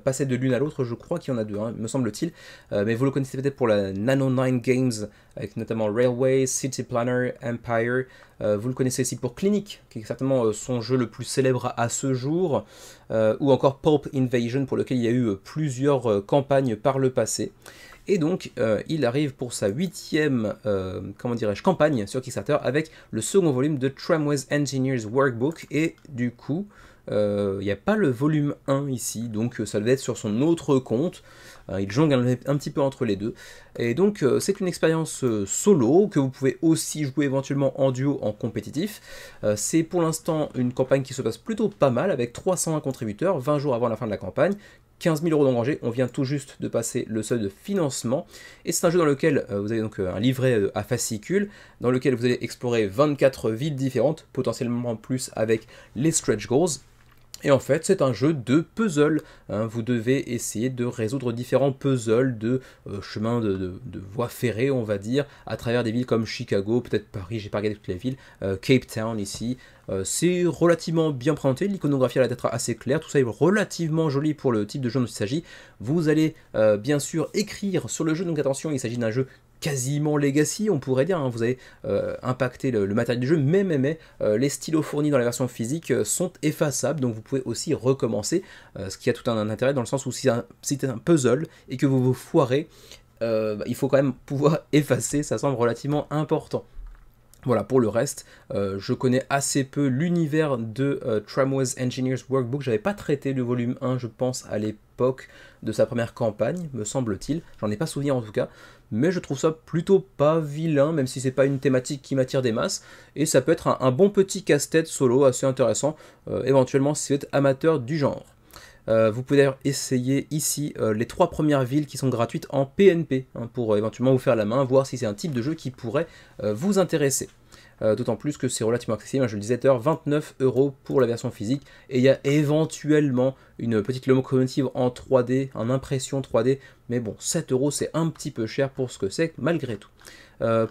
passait de l'une à l'autre. Je crois qu'il y en a deux, hein, me semble-t-il. Mais vous le connaissez peut-être pour la Nano 9 Games, avec notamment Railway, City Planner, Empire. Vous le connaissez aussi pour Clinic, qui est certainement son jeu le plus célèbre à ce jour. Ou encore Pulp Invasion, pour lequel il y a eu plusieurs campagnes par le passé. Et donc, il arrive pour sa 8e campagne sur Kickstarter avec le second volume de Tramways Engineers Workbook. Et du coup, il n'y a pas le volume 1 ici, donc ça devait être sur son autre compte. Il jongle un petit peu entre les deux. Et donc, c'est une expérience solo que vous pouvez aussi jouer éventuellement en duo, en compétitif. C'est pour l'instant une campagne qui se passe plutôt pas mal, avec 301 contributeurs, 20 jours avant la fin de la campagne. 15 000 € d'engrangés, on vient tout juste de passer le seuil de financement, et c'est un jeu dans lequel vous avez donc un livret à fascicules, dans lequel vous allez explorer 24 villes différentes, potentiellement plus avec les stretch goals. Et en fait, c'est un jeu de puzzle. Hein. Vous devez essayer de résoudre différents puzzles de chemins de voies ferrées, on va dire, à travers des villes comme Chicago, peut-être Paris, j'ai pas regardé toutes les villes, Cape Town ici. C'est relativement bien présenté, l'iconographie a l'air d'être assez claire, tout ça est relativement joli pour le type de jeu dont il s'agit. Vous allez bien sûr écrire sur le jeu, donc attention, il s'agit d'un jeu quasiment legacy, on pourrait dire, hein. Vous avez impacté le matériel du jeu, mais les stylos fournis dans la version physique sont effaçables, donc vous pouvez aussi recommencer, ce qui a tout un intérêt dans le sens où si c'est un puzzle et que vous vous foirez, il faut quand même pouvoir effacer, ça semble relativement important. Voilà, pour le reste, je connais assez peu l'univers de Tramways Engineers Workbook. J'avais pas traité le volume 1, je pense, à l'époque de sa première campagne, me semble-t-il. J'en ai pas souvenir en tout cas, mais je trouve ça plutôt pas vilain, même si c'est pas une thématique qui m'attire des masses. Et ça peut être un bon petit casse-tête solo assez intéressant, éventuellement si vous êtes amateur du genre. Vous pouvez d'ailleurs essayer ici les 3 premières villes qui sont gratuites en PNP, hein, pour éventuellement vous faire la main, voir si c'est un type de jeu qui pourrait vous intéresser. d'autant plus que c'est relativement accessible, hein, je le disais tout à l'heure, 29 € pour la version physique, et il y a éventuellement une petite locomotive en 3D, en impression 3D, mais bon, 7 € c'est un petit peu cher pour ce que c'est malgré tout.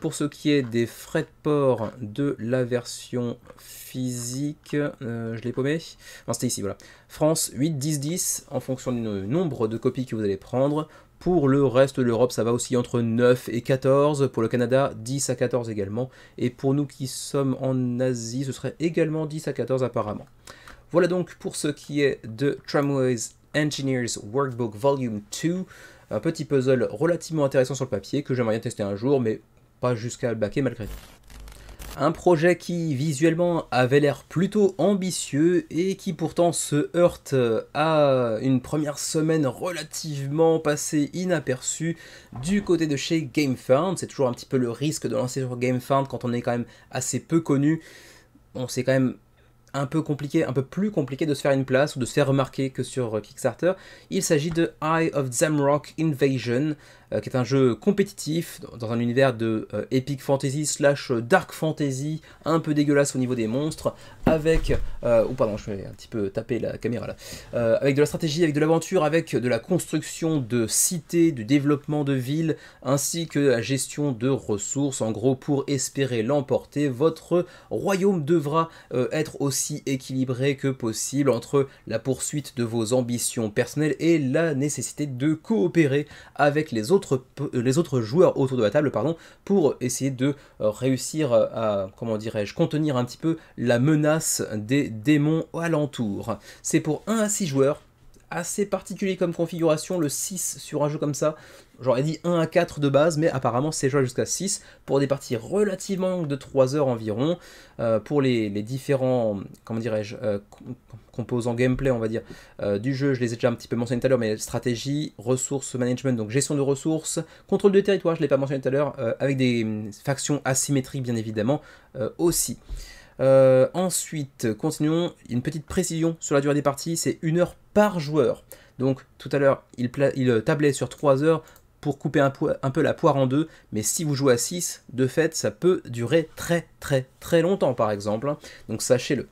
Pour ce qui est des frais de port de la version physique, je l'ai paumé, non c'était ici, voilà. France 8, 10, 10 en fonction du nombre de copies que vous allez prendre. Pour le reste de l'Europe, ça va aussi entre 9 et 14. Pour le Canada, 10 à 14 également. Et pour nous qui sommes en Asie, ce serait également 10 à 14 apparemment. Voilà donc pour ce qui est de Tramways Engineers Workbook Volume 2. Un petit puzzle relativement intéressant sur le papier que j'aimerais bien tester un jour, mais pas jusqu'à le baquer malgré tout. Un projet qui visuellement avait l'air plutôt ambitieux et qui pourtant se heurte à une première semaine relativement passée inaperçue du côté de chez GameFound. C'est toujours un petit peu le risque de lancer sur GameFound quand on est quand même assez peu connu. On sait quand même un peu plus compliqué de se faire une place ou de se faire remarquer que sur Kickstarter. Il s'agit de Eye of Zamrock Invasion, qui est un jeu compétitif dans un univers de epic fantasy / dark fantasy, un peu dégueulasse au niveau des monstres, avec... oh pardon, je vais un petit peu taper la caméra là. Avec de la stratégie, avec de l'aventure, avec de la construction de cités, du développement de villes, ainsi que la gestion de ressources. En gros, pour espérer l'emporter, votre royaume devra être aussi équilibré que possible entre la poursuite de vos ambitions personnelles et la nécessité de coopérer avec les autres joueurs autour de la table, pardon, pour essayer de réussir à, comment dirais-je, contenir un petit peu la menace des démons alentours. C'est pour 1 à 6 joueurs, assez particulier comme configuration, le 6 sur un jeu comme ça. J'aurais dit 1 à 4 de base, mais apparemment c'est jouable jusqu'à 6 pour des parties relativement longues de 3 heures environ. Pour les différents, comment dirais-je, composants gameplay, on va dire, du jeu, je les ai déjà un petit peu mentionnés tout à l'heure, mais stratégie, ressources management, donc gestion de ressources, contrôle de territoire, je ne l'ai pas mentionné tout à l'heure, avec des factions asymétriques bien évidemment aussi. Ensuite, continuons, une petite précision sur la durée des parties, c'est 1 heure par joueur. Donc tout à l'heure, il tablait sur 3 heures pour couper un peu la poire en deux, mais si vous jouez à 6, de fait, ça peut durer très longtemps par exemple, hein. Donc sachez-le.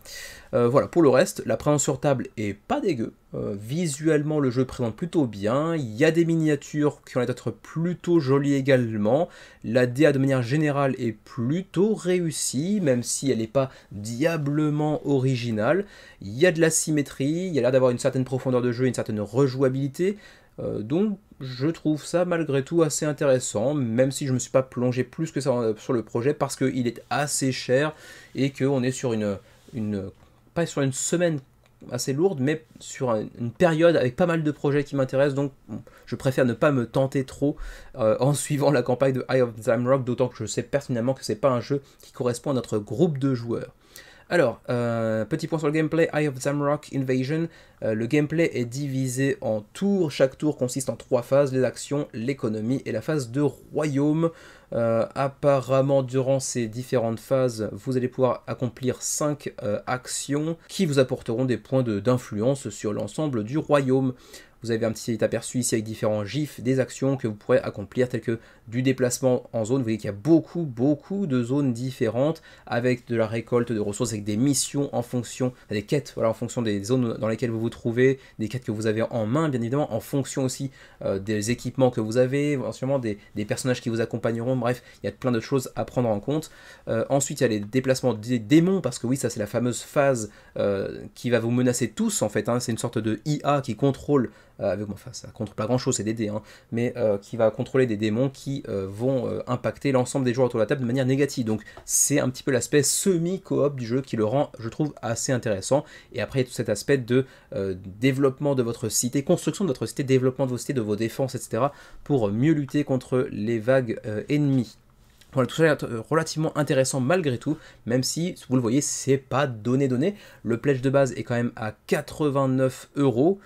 Voilà, pour le reste, la présence sur table est pas dégueu. Visuellement, le jeu présente plutôt bien. Il y a des miniatures qui ont l'air d'être plutôt jolies également. La DA de manière générale est plutôt réussie, même si elle n'est pas diablement originale. Il y a de la symétrie, il y a l'air d'avoir une certaine profondeur de jeu, une certaine rejouabilité. Donc je trouve ça malgré tout assez intéressant, même si je ne me suis pas plongé plus que ça sur le projet, parce qu'il est assez cher et qu'on est sur pas sur une semaine assez lourde, mais sur une période avec pas mal de projets qui m'intéressent, donc je préfère ne pas me tenter trop en suivant la campagne de Eye of Zamrock, d'autant que je sais personnellement que c'est pas un jeu qui correspond à notre groupe de joueurs. Alors, petit point sur le gameplay, Eye of Zamrock Invasion, le gameplay est divisé en tours, chaque tour consiste en 3 phases, les actions, l'économie et la phase de royaume. Apparemment, durant ces différentes phases, vous allez pouvoir accomplir 5 actions qui vous apporteront des points d'influence sur l'ensemble du royaume. Vous avez un petit aperçu ici avec différents gifs, des actions que vous pourrez accomplir, telles que du déplacement en zone. Vous voyez qu'il y a beaucoup de zones différentes, avec de la récolte de ressources, avec des missions en fonction, des quêtes, voilà, en fonction des zones dans lesquelles vous vous trouvez, des quêtes que vous avez en main, bien évidemment, en fonction aussi des équipements que vous avez, éventuellement des personnages qui vous accompagneront. Bref, il y a plein de choses à prendre en compte. Ensuite, il y a les déplacements des démons, parce que oui, ça c'est la fameuse phase qui va vous menacer tous, en fait, hein. C'est une sorte de IA qui contrôle, enfin ça contrôle pas grand chose, c'est des dés, hein, mais qui va contrôler des démons qui vont impacter l'ensemble des joueurs autour de la table de manière négative. Donc c'est un petit peu l'aspect semi-coop du jeu qui le rend, je trouve, assez intéressant. Et après, il y a tout cet aspect de développement de votre cité, construction de votre cité, développement de vos cités, de vos défenses, etc. pour mieux lutter contre les vagues ennemies. Voilà, tout ça est relativement intéressant malgré tout, même si, vous le voyez, c'est pas donné. Le pledge de base est quand même à 89 €.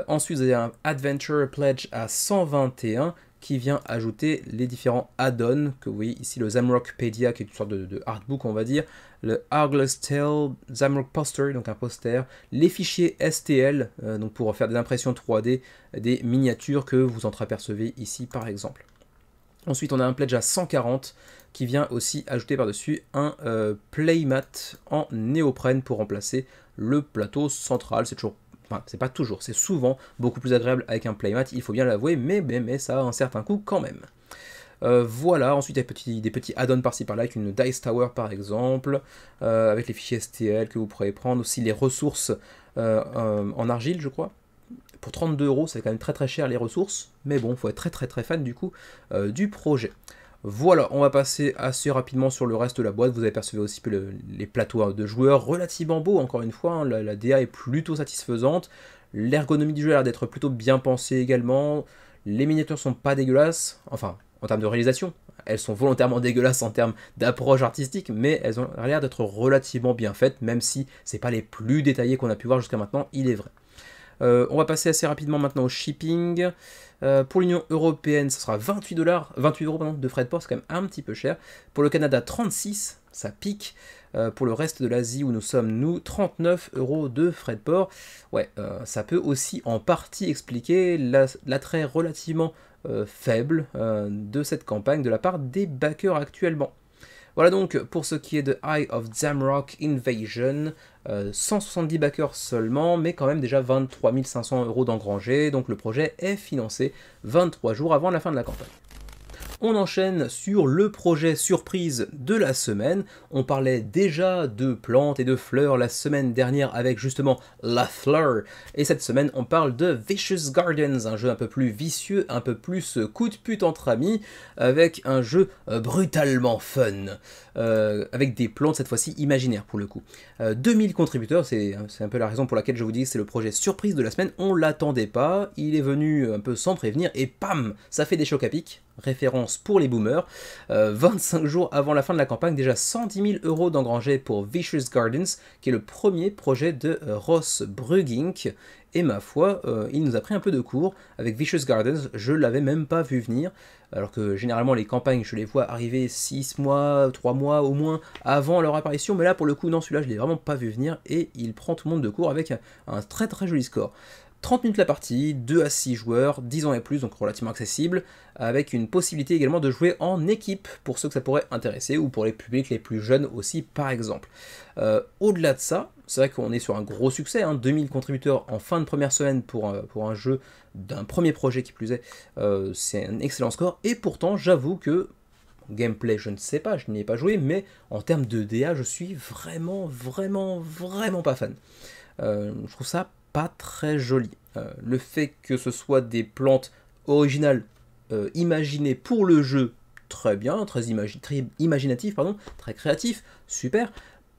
Ensuite, vous avez un Adventure Pledge à 121 qui vient ajouter les différents add-ons que vous voyez ici, le Zamrockpedia, qui est une sorte de artbook, on va dire, le Argless Tale, Zamrock Poster, donc un poster, les fichiers STL, donc pour faire des impressions 3D, des miniatures que vous entreapercevez ici par exemple. Ensuite, on a un pledge à 140 qui vient aussi ajouter par-dessus un playmat en néoprène pour remplacer le plateau central. C'est toujours, enfin, c'est pas toujours, c'est souvent beaucoup plus agréable avec un playmat, il faut bien l'avouer, mais ça a un certain coût quand même. Voilà, ensuite il y a des petits add-ons par-ci par-là, avec une Dice Tower par exemple, avec les fichiers STL que vous pourrez prendre, aussi les ressources en argile je crois. Pour 32 €, c'est quand même très cher les ressources, mais bon, il faut être très fan du coup du projet. Voilà, on va passer assez rapidement sur le reste de la boîte. Vous avez perçu aussi les plateaux de joueurs relativement beaux, encore une fois, hein, la DA est plutôt satisfaisante. L'ergonomie du jeu a l'air d'être plutôt bien pensée également. Les miniatures sont pas dégueulasses, enfin, en termes de réalisation. Elles sont volontairement dégueulasses en termes d'approche artistique, mais elles ont l'air d'être relativement bien faites, même si c'est pas les plus détaillées qu'on a pu voir jusqu'à maintenant, il est vrai. On va passer assez rapidement maintenant au shipping. Pour l'Union Européenne, ce sera 28 €, pardon, de frais de port, c'est quand même un petit peu cher. Pour le Canada, 36, ça pique. Pour le reste de l'Asie où nous sommes, nous, 39 € de frais de port. Ouais, ça peut aussi en partie expliquer l'attrait relativement faible de cette campagne de la part des backers actuellement. Voilà donc pour ce qui est de Eye of Zamrock Invasion, 170 backers seulement, mais quand même déjà 23 500 € d'engrangés, donc le projet est financé 23 jours avant la fin de la campagne. On enchaîne sur le projet surprise de la semaine. On parlait déjà de plantes et de fleurs la semaine dernière avec justement la fleur. Et cette semaine, on parle de Vicious Gardens, un jeu un peu plus vicieux, un peu plus coup de pute entre amis, avec un jeu brutalement fun. Avec des plantes cette fois-ci imaginaires pour le coup. 2000 contributeurs, c'est un peu la raison pour laquelle je vous dis que c'est le projet surprise de la semaine. On l'attendait pas, il est venu un peu sans prévenir et pam, ça fait des chocs à pic. Référence pour les boomers, 25 jours avant la fin de la campagne, déjà 110 000 € d'engrangés pour Vicious Gardens, qui est le premier projet de Ross Brugink, et ma foi, il nous a pris un peu de cours. Avec Vicious Gardens, je l'avais même pas vu venir, alors que généralement les campagnes, je les vois arriver 6 mois, 3 mois au moins avant leur apparition, mais là pour le coup, non, celui-là je l'ai vraiment pas vu venir, et il prend tout le monde de court avec un très joli score. 30 minutes la partie, 2 à 6 joueurs, 10 ans et plus, donc relativement accessible, avec une possibilité également de jouer en équipe, pour ceux que ça pourrait intéresser, ou pour les publics les plus jeunes aussi, par exemple. Au-delà de ça, c'est vrai qu'on est sur un gros succès, hein, 2000 contributeurs en fin de première semaine pour un jeu d'un premier projet qui plus est, c'est un excellent score, et pourtant, j'avoue que, gameplay, je ne sais pas, je n'y ai pas joué, mais en termes de DA, je suis vraiment pas fan. Je trouve ça pas très joli. Le fait que ce soit des plantes originales imaginées pour le jeu, très bien, très imaginatif, pardon, très créatif, super.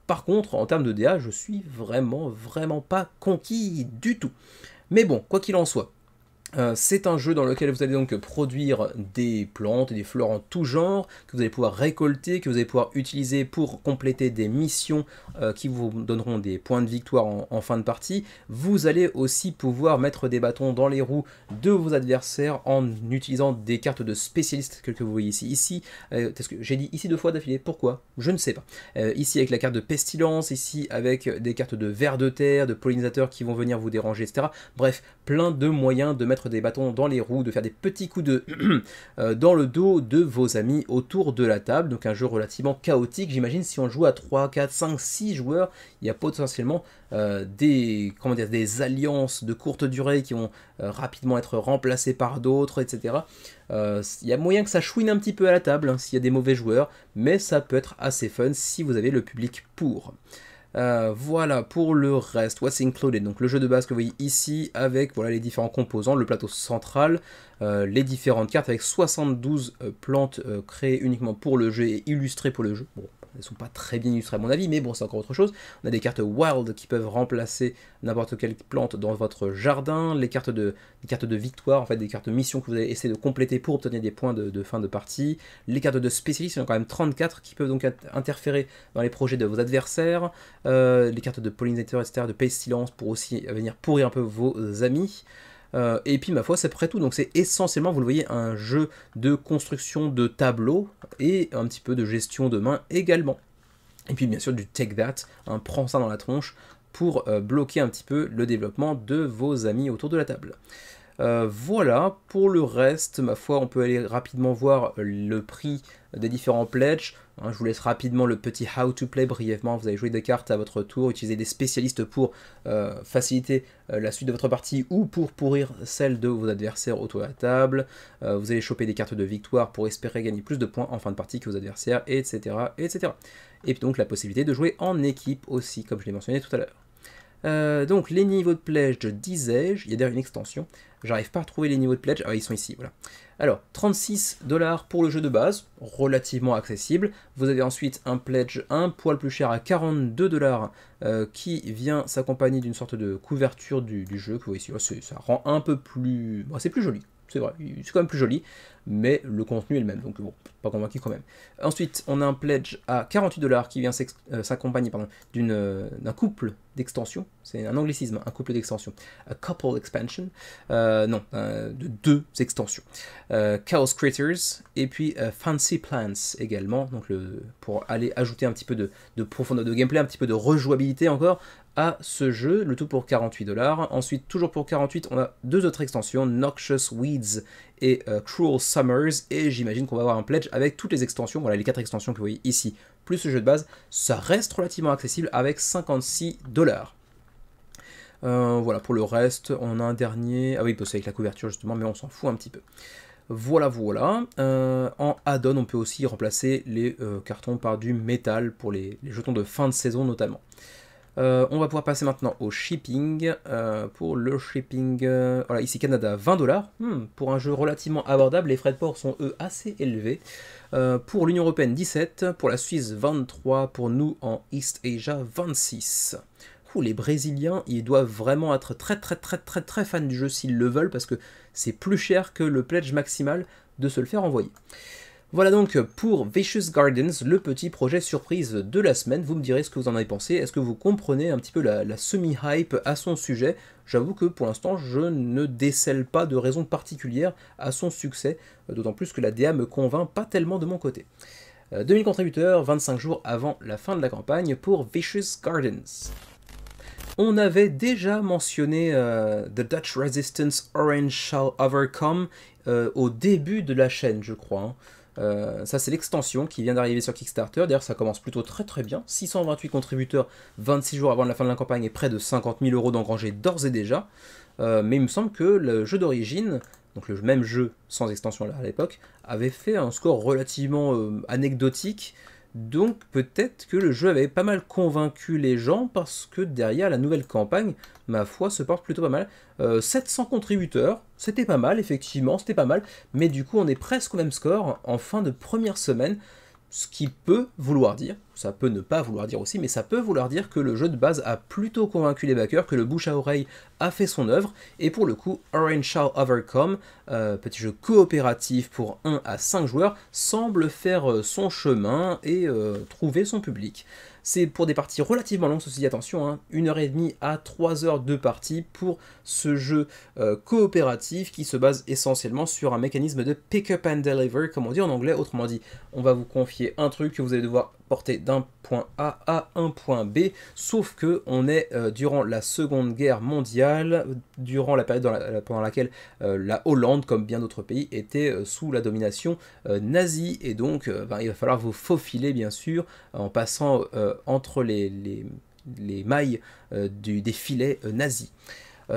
Par contre, en termes de DA, je suis vraiment pas conquis du tout. Mais bon, quoi qu'il en soit, c'est un jeu dans lequel vous allez donc produire des plantes et des fleurs en tout genre, que vous allez pouvoir récolter, que vous allez pouvoir utiliser pour compléter des missions qui vous donneront des points de victoire en fin de partie. Vous allez aussi pouvoir mettre des bâtons dans les roues de vos adversaires en utilisant des cartes de spécialistes que vous voyez ici. Est-ce que j'ai dit ici 2 fois d'affilée? Pourquoi? Je ne sais pas. Ici avec la carte de pestilence, ici avec des cartes de vers de terre, de pollinisateurs qui vont venir vous déranger, etc. Bref, plein de moyens de mettre des bâtons dans les roues, de faire des petits coups de dans le dos de vos amis autour de la table. Donc un jeu relativement chaotique, j'imagine. Si on joue à 3, 4, 5, 6 joueurs, il y a potentiellement des alliances de courte durée qui vont rapidement être remplacées par d'autres, etc. Il y a moyen que ça chouine un petit peu à la table, hein, s'il y a des mauvais joueurs, mais ça peut être assez fun si vous avez le public pour. Voilà pour le reste, what's included, donc le jeu de base que vous voyez ici avec voilà, les différents composants, le plateau central, les différentes cartes avec 72 plantes créées uniquement pour le jeu et illustrées pour le jeu. Bon, elles ne sont pas très bien illustrées à mon avis, mais bon, c'est encore autre chose. On a des cartes wild qui peuvent remplacer n'importe quelle plante dans votre jardin, les cartes de victoire, en fait des cartes mission que vous allez essayer de compléter pour obtenir des points de fin de partie, les cartes de spécialistes, il y en a quand même 34 qui peuvent donc interférer dans les projets de vos adversaires, les cartes de pollinisateurs, etc., de pestilence pour aussi venir pourrir un peu vos amis. Et puis ma foi c'est près tout, donc c'est essentiellement, vous le voyez, un jeu de construction de tableaux et un petit peu de gestion de main également. Et puis bien sûr du take that, prends ça dans la tronche pour bloquer un petit peu le développement de vos amis autour de la table. Voilà, pour le reste, ma foi, on peut aller rapidement voir le prix des différents pledges. Hein, je vous laisse rapidement le petit how to play brièvement. Vous allez jouer des cartes à votre tour, utiliser des spécialistes pour faciliter la suite de votre partie ou pour pourrir celle de vos adversaires autour de la table. Vous allez choper des cartes de victoire pour espérer gagner plus de points en fin de partie que vos adversaires, etc., etc. Et puis donc la possibilité de jouer en équipe aussi, comme je l'ai mentionné tout à l'heure. Donc les niveaux de pledge, disais-je, il y a d'ailleurs une extension. J'arrive pas à trouver les niveaux de pledge. Ah, ils sont ici, voilà. Alors, 36 $ pour le jeu de base, relativement accessible. Vous avez ensuite un pledge un poil plus cher à 42 $ qui vient s'accompagner d'une sorte de couverture du jeu que vous voyez ici. Ça rend un peu plus... Bon, c'est plus joli. C'est vrai, c'est quand même plus joli, mais le contenu est le même, donc bon, pas convaincu quand même. Ensuite, on a un pledge à 48 $ qui vient s'accompagner d'un couple d'extensions, c'est un anglicisme, un couple d'extensions, a couple expansion, de 2 extensions, Chaos Critters, et puis Fancy Plants également, donc pour aller ajouter un petit peu de profondeur de gameplay, un petit peu de rejouabilité encore, à ce jeu, le tout pour 48 $. Ensuite, toujours pour 48, on a 2 autres extensions, Noxious Weeds et Cruel Summers, et j'imagine qu'on va avoir un pledge avec toutes les extensions, voilà les 4 extensions que vous voyez ici, plus le jeu de base, ça reste relativement accessible avec 56 $. Voilà, pour le reste, on a un dernier, ah oui, c'est avec la couverture justement, mais on s'en fout un petit peu. Voilà, voilà. En add-on, on peut aussi remplacer les cartons par du métal pour les jetons de fin de saison notamment. On va pouvoir passer maintenant au shipping. Pour le shipping, voilà, ici Canada, 20 $. Pour un jeu relativement abordable, les frais de port sont eux assez élevés. Pour l'Union Européenne, 17, pour la Suisse, 23, pour nous en East Asia, 26. Les Brésiliens, ils doivent vraiment être très fans du jeu s'ils le veulent, parce que c'est plus cher que le pledge maximal de se le faire envoyer. Voilà donc pour Vicious Gardens, le petit projet surprise de la semaine. Vous me direz ce que vous en avez pensé. Est-ce que vous comprenez un petit peu la semi-hype à son sujet? J'avoue que pour l'instant, je ne décèle pas de raison particulière à son succès, d'autant plus que la DA me convainc pas tellement de mon côté. 2000 contributeurs, 25 jours avant la fin de la campagne pour Vicious Gardens. On avait déjà mentionné The Dutch Resistance Orange Shall Overcome au début de la chaîne, je crois. Hein. Ça c'est l'extension qui vient d'arriver sur Kickstarter, d'ailleurs ça commence plutôt très bien, 628 contributeurs, 26 jours avant la fin de la campagne et près de 50 000 € d'engrangés d'ores et déjà, mais il me semble que le jeu d'origine, donc le même jeu sans extension à l'époque, avait fait un score relativement anecdotique, donc peut-être que le jeu avait pas mal convaincu les gens parce que derrière la nouvelle campagne, ma foi, se porte plutôt pas mal. 700 contributeurs, c'était pas mal, effectivement, c'était pas mal, mais du coup on est presque au même score en fin de première semaine, ce qui peut vouloir dire, ça peut ne pas vouloir dire aussi, mais ça peut vouloir dire que le jeu de base a plutôt convaincu les backers, que le bouche à oreille a fait son œuvre, et pour le coup, Orange Shall Overcome, petit jeu coopératif pour 1 à 5 joueurs, semble faire son chemin et trouver son public. C'est pour des parties relativement longues, ceci dit, attention, hein, 1h30 à 3 heures de partie pour ce jeu coopératif qui se base essentiellement sur un mécanisme de pick-up and deliver, comme on dit en anglais, autrement dit, on va vous confier un truc que vous allez devoir porter d'un point A à un point B, sauf que on est durant la Seconde Guerre mondiale, durant la période pendant laquelle la Hollande, comme bien d'autres pays, était sous la domination nazie, et donc il va falloir vous faufiler bien sûr en passant entre les mailles des filets nazis.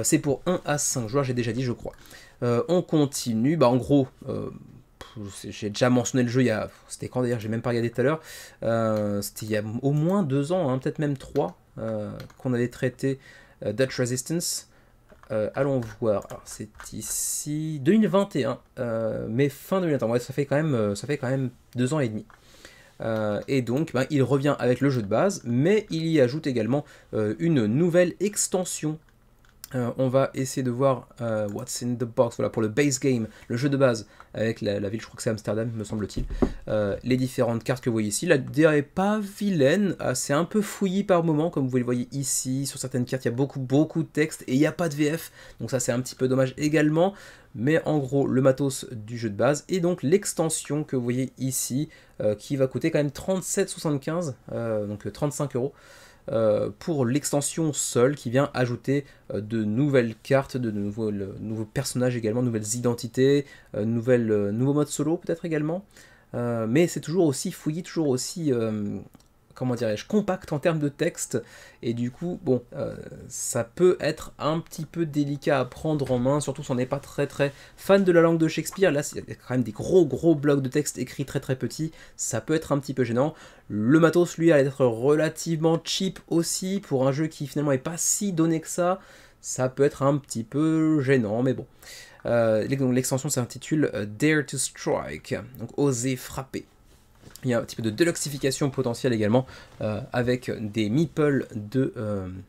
C'est pour 1 à 5 joueurs, j'ai déjà dit je crois. On continue, en gros... j'ai déjà mentionné le jeu, c'était quand d'ailleurs, j'ai même pas regardé tout à l'heure, c'était il y a au moins 2 ans, hein, peut-être même 3, qu'on avait traité Dutch Resistance. Allons voir, alors c'est ici, 2021, mais fin 2021, ouais, ça fait quand même 2 ans et demi. Et donc il revient avec le jeu de base, mais il y ajoute également une nouvelle extension. On va essayer de voir what's in the box, voilà, pour le base game, le jeu de base, avec la ville, je crois que c'est Amsterdam, me semble-t-il, les différentes cartes que vous voyez ici. La DA est pas vilaine, c'est un peu fouillis par moment, comme vous le voyez ici, sur certaines cartes il y a beaucoup de texte, et il n'y a pas de VF, donc ça c'est un petit peu dommage également, mais en gros le matos du jeu de base, et donc l'extension que vous voyez ici, qui va coûter quand même 37,75, donc 35 €. pour l'extension seule qui vient ajouter de nouvelles cartes, de nouveaux personnages également, nouvelles identités, nouveaux modes solo peut-être également. Mais c'est toujours aussi fouillis, toujours aussi, comment dirais-je, compact en termes de texte, et du coup, bon, ça peut être un petit peu délicat à prendre en main, surtout si on n'est pas très fan de la langue de Shakespeare. Là, il y a quand même des gros blocs de texte écrits très petits, ça peut être un petit peu gênant. Le matos, lui, a l'air d'être relativement cheap aussi, pour un jeu qui finalement est pas si donné que ça peut être un petit peu gênant, mais bon. L'extension s'intitule Dare to Strike, donc oser frapper. Il y a un petit peu de deluxification potentielle également, avec des meeples de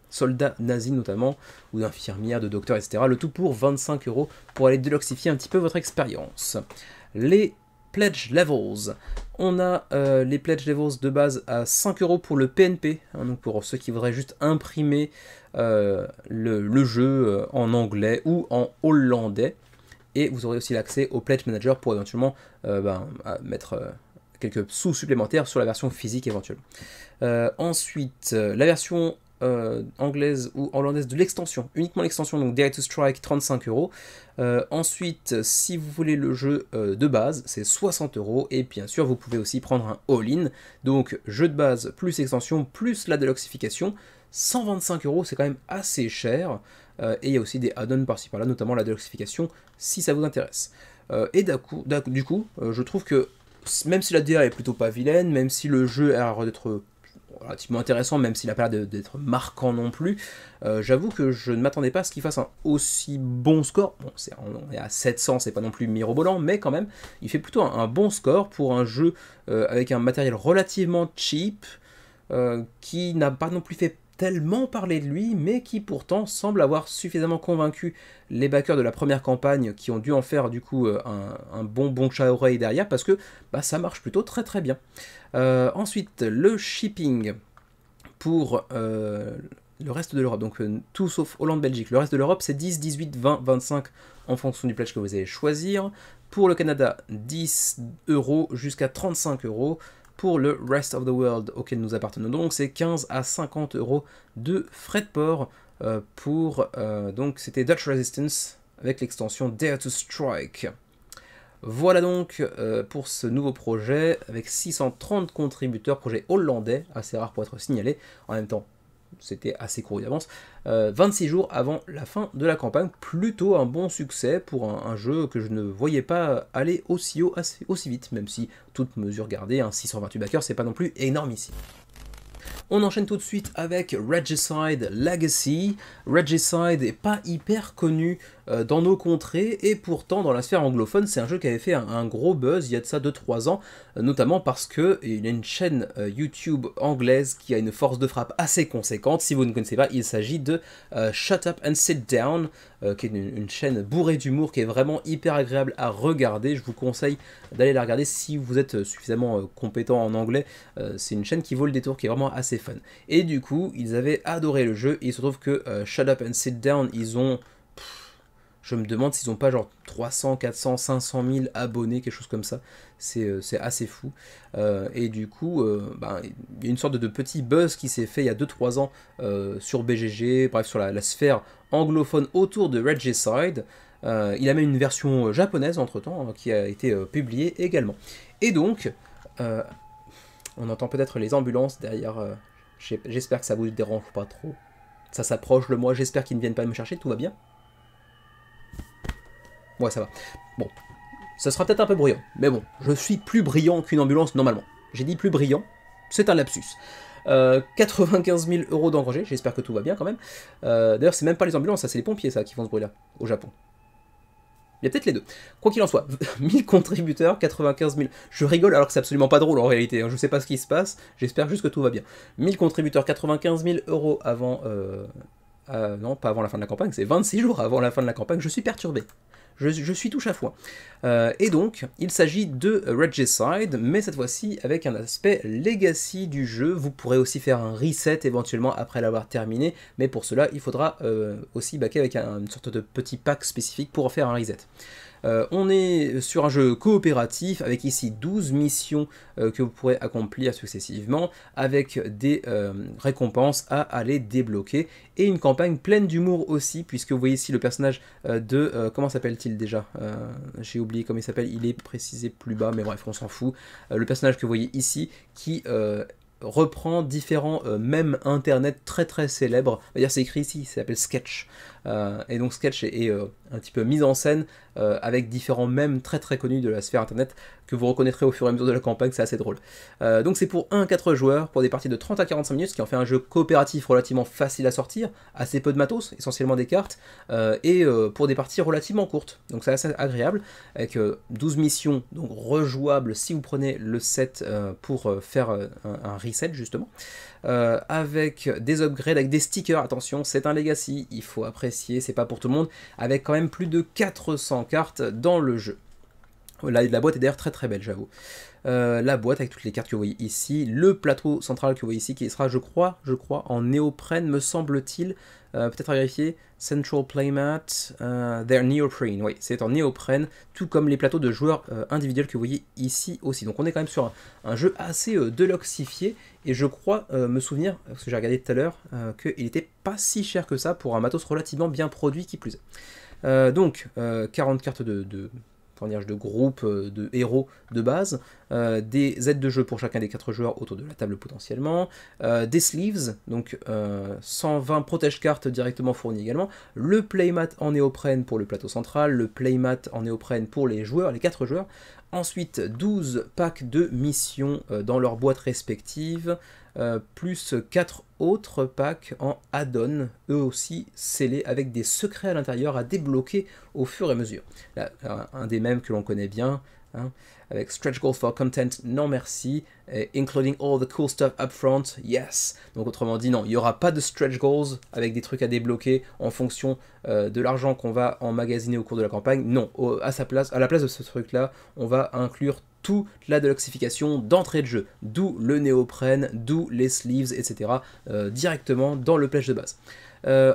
soldats nazis notamment, ou d'infirmières, de docteurs, etc. Le tout pour 25 € pour aller deluxifier un petit peu votre expérience. Les Pledge Levels. On a les Pledge Levels de base à 5 € pour le PNP, hein, donc pour ceux qui voudraient juste imprimer le jeu en anglais ou en hollandais. Et vous aurez aussi l'accès au Pledge Manager pour éventuellement mettre quelques sous supplémentaires sur la version physique éventuelle. Ensuite, la version anglaise ou hollandaise de l'extension, uniquement l'extension, donc Dare to Strike, 35 €. Ensuite, si vous voulez le jeu de base, c'est 60 €, et bien sûr, vous pouvez aussi prendre un all-in, donc jeu de base plus extension plus la deluxification. 125 €, c'est quand même assez cher, et il y a aussi des add-ons par-ci par-là, notamment la deluxification, si ça vous intéresse. Et du coup, je trouve que même si la DA est plutôt pas vilaine, même si le jeu a l'air d'être relativement intéressant, même s'il n'a pas l'air d'être marquant non plus, j'avoue que je ne m'attendais pas à ce qu'il fasse un aussi bon score. Bon, on est à 700, c'est pas non plus mirobolant, mais quand même, il fait plutôt un bon score pour un jeu avec un matériel relativement cheap, qui n'a pas non plus fait tellement parler de lui, mais qui pourtant semble avoir suffisamment convaincu les backers de la première campagne, qui ont dû en faire du coup un bon chat à oreille derrière, parce que ça marche plutôt très bien. Ensuite, le shipping pour le reste de l'Europe, donc tout sauf Hollande-Belgique. Le reste de l'Europe, c'est 10, 18, 20, 25 en fonction du pledge que vous allez choisir. Pour le Canada, 10 € jusqu'à 35 €. Pour le Rest of the World auquel nous appartenons donc, c'est 15 à 50 € de frais de port donc c'était Dutch Resistance avec l'extension Dare to Strike. Voilà donc pour ce nouveau projet avec 630 contributeurs, projet hollandais, assez rare pour être signalé, en même temps c'était assez court d'avance, 26 jours avant la fin de la campagne, plutôt un bon succès pour un jeu que je ne voyais pas aller aussi vite, même si toute mesure gardée, 628 backers, c'est pas non plus énorme ici. On enchaîne tout de suite avec Regicide Legacy. Regicide n'est pas hyper connu dans nos contrées, et pourtant dans la sphère anglophone, c'est un jeu qui avait fait un gros buzz il y a de ça 2-3 ans, notamment parce qu'il y a une chaîne YouTube anglaise qui a une force de frappe assez conséquente. Si vous ne connaissez pas, il s'agit de Shut Up and Sit Down, qui est une chaîne bourrée d'humour, qui est vraiment hyper agréable à regarder. Je vous conseille d'aller la regarder si vous êtes suffisamment compétent en anglais. C'est une chaîne qui vaut le détour, qui est vraiment assez fun. Et du coup, ils avaient adoré le jeu, et il se trouve que Shut Up and Sit Down, ils ont... Je me demande s'ils n'ont pas genre 300, 400, 500 000 abonnés, quelque chose comme ça. C'est assez fou. Et du coup, il y a une sorte de petit buzz qui s'est fait il y a 2-3 ans sur BGG, bref, sur la sphère anglophone autour de Regicide. Il a même une version japonaise entre-temps, qui a été publiée également. Et donc, on entend peut-être les ambulances derrière. J'espère que ça vous dérange pas trop. Ça s'approche de moi, j'espère qu'ils ne viennent pas me chercher, tout va bien? Ouais, ça va. Bon, ça sera peut-être un peu bruyant, mais bon, je suis plus brillant qu'une ambulance normalement. J'ai dit plus brillant, c'est un lapsus. 95 000 € d'engagés, j'espère que tout va bien quand même. D'ailleurs, c'est même pas les ambulances, ça c'est les pompiers ça qui font ce bruit-là, au Japon. Il y a peut-être les deux. Quoi qu'il en soit, 1000 contributeurs, 95 000... Je rigole alors que c'est absolument pas drôle en réalité, hein. Je sais pas ce qui se passe, j'espère juste que tout va bien. 1000 contributeurs, 95 000 € avant... non, pas avant la fin de la campagne, c'est 26 jours avant la fin de la campagne, je suis perturbé. Je suis touche à foin. Et donc, il s'agit de Regicide, mais cette fois-ci avec un aspect legacy du jeu. Vous pourrez aussi faire un reset éventuellement après l'avoir terminé, mais pour cela, il faudra aussi backer avec une sorte de petit pack spécifique pour faire un reset. On est sur un jeu coopératif avec ici 12 missions que vous pourrez accomplir successivement avec des récompenses à aller débloquer et une campagne pleine d'humour aussi puisque vous voyez ici le personnage comment s'appelle-t-il déjà j'ai oublié comment il s'appelle, il est précisé plus bas mais bref on s'en fout. Le personnage que vous voyez ici qui reprend différents mèmes internet très très célèbres. D'ailleurs c'est écrit ici, ça s'appelle Sketch. Et donc Sketch est un petit peu mise en scène avec différents mèmes très très connus de la sphère internet que vous reconnaîtrez au fur et à mesure de la campagne, c'est assez drôle. Donc c'est pour 1 à 4 joueurs, pour des parties de 30 à 45 minutes, ce qui en fait un jeu coopératif relativement facile à sortir, assez peu de matos, essentiellement des cartes, et pour des parties relativement courtes. Donc c'est assez agréable, avec 12 missions, donc rejouables si vous prenez le set pour faire un reset justement, avec des upgrades, avec des stickers, attention c'est un legacy, il faut apprécier, c'est pas pour tout le monde, avec quand même plus de 400 cartes dans le jeu. La boîte est d'ailleurs très très belle, j'avoue. La boîte avec toutes les cartes que vous voyez ici, le plateau central que vous voyez ici qui sera je crois en néoprène me semble-t-il, peut-être à vérifier, Central Playmat, they're neoprene, oui c'est en néoprène, tout comme les plateaux de joueurs individuels que vous voyez ici aussi. Donc on est quand même sur un jeu assez deluxifié et je crois me souvenir, parce que j'ai regardé tout à l'heure, qu'il n'était pas si cher que ça pour un matos relativement bien produit qui plus est. Donc 40 cartes de groupe de héros de base, des aides de jeu pour chacun des 4 joueurs autour de la table potentiellement, des sleeves, donc 120 protège-cartes directement fournis également, le playmat en néoprène pour le plateau central, le playmat en néoprène pour les joueurs, les 4 joueurs, ensuite 12 packs de missions dans leurs boîtes respectives, plus 4 autres packs en add-on, eux aussi scellés avec des secrets à l'intérieur à débloquer au fur et à mesure. Là, un des mêmes que l'on connaît bien, hein, avec stretch goals for content, non merci, including all the cool stuff up front, yes. Donc autrement dit, non, il n'y aura pas de stretch goals avec des trucs à débloquer en fonction de l'argent qu'on va emmagasiner au cours de la campagne. Non, à la place de ce truc-là, on va inclure toute la deluxification d'entrée de jeu, d'où le néoprène, d'où les sleeves, etc. Directement dans le pledge de base.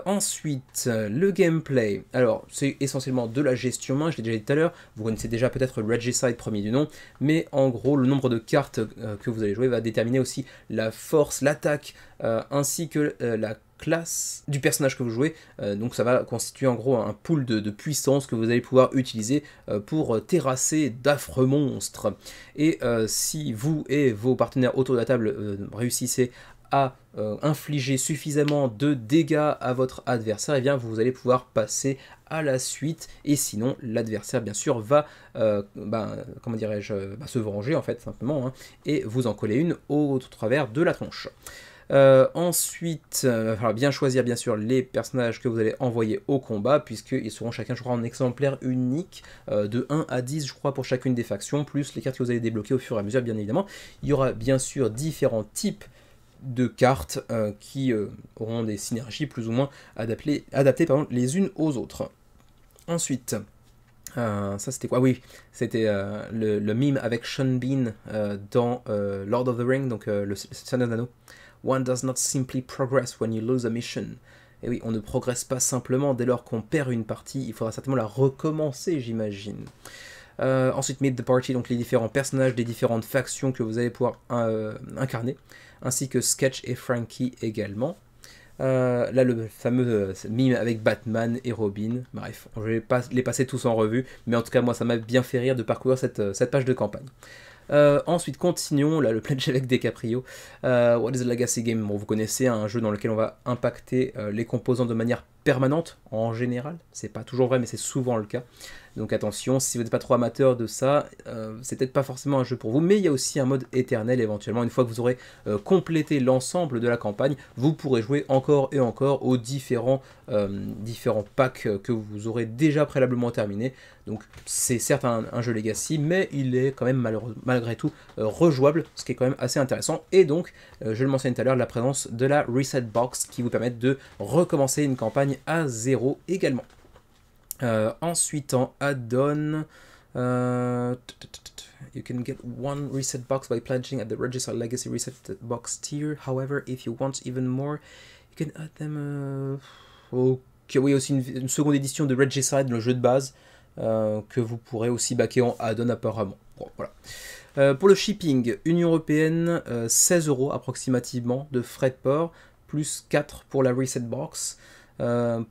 Ensuite, le gameplay, alors c'est essentiellement de la gestion main, je l'ai déjà dit tout à l'heure, vous connaissez déjà peut-être Regicide premier du nom, mais en gros le nombre de cartes que vous allez jouer va déterminer aussi la force, l'attaque, ainsi que la classe du personnage que vous jouez, donc ça va constituer en gros un pool de puissance que vous allez pouvoir utiliser pour terrasser d'affreux monstres. Et si vous et vos partenaires autour de la table réussissez à infliger suffisamment de dégâts à votre adversaire, et bien vous allez pouvoir passer à la suite, et sinon l'adversaire bien sûr va comment dirais-je, se venger en fait simplement, hein, et vous en coller une au travers de la tronche. Ensuite, il va falloir bien choisir bien sûr les personnages que vous allez envoyer au combat, puisqu'ils seront chacun je crois en exemplaire unique, de 1 à 10 je crois pour chacune des factions, plus les cartes que vous allez débloquer au fur et à mesure bien évidemment. Il y aura bien sûr différents types de cartes qui auront des synergies plus ou moins adaptées les unes aux autres. Ensuite, ça c'était quoi? Oui, c'était le meme avec Sean Bean dans Lord of the Ring, donc le Seigneur des Anneaux. One does not simply progress when you lose a mission. Et oui, on ne progresse pas simplement dès lors qu'on perd une partie, il faudra certainement la recommencer, j'imagine. Ensuite, Meet the Party, donc les différents personnages des différentes factions que vous allez pouvoir incarner, ainsi que Sketch et Frankie également. Là, le fameux mime avec Batman et Robin, bref, je vais pas les passer tous en revue, mais en tout cas, moi, ça m'a bien fait rire de parcourir cette page de campagne. Ensuite, continuons, là, le pledge avec DiCaprio. What is a Legacy Game? Bon, vous connaissez, un jeu dans lequel on va impacter les composants de manière permanente, en général. C'est pas toujours vrai, mais c'est souvent le cas. Donc attention, si vous n'êtes pas trop amateur de ça, c'est peut-être pas forcément un jeu pour vous, mais il y a aussi un mode éternel éventuellement. Une fois que vous aurez complété l'ensemble de la campagne, vous pourrez jouer encore et encore aux différents packs que vous aurez déjà préalablement terminés. Donc c'est certes un jeu Legacy, mais il est quand même malgré tout rejouable, ce qui est quand même assez intéressant. Et donc, je le mentionnais tout à l'heure, la présence de la Reset Box qui vous permet de recommencer une campagne à zéro également. Ensuite en add-on, you can get one reset box by pledging at the Regicide Legacy Reset Box tier. However, if you want even more, you can add them. Ok, oui, aussi une seconde édition de Regicide, le jeu de base. que vous pourrez aussi backer en add-on apparemment. Bon, voilà. Pour le shipping, Union Européenne, 16 € approximativement de frais de port, plus 4 pour la Reset Box.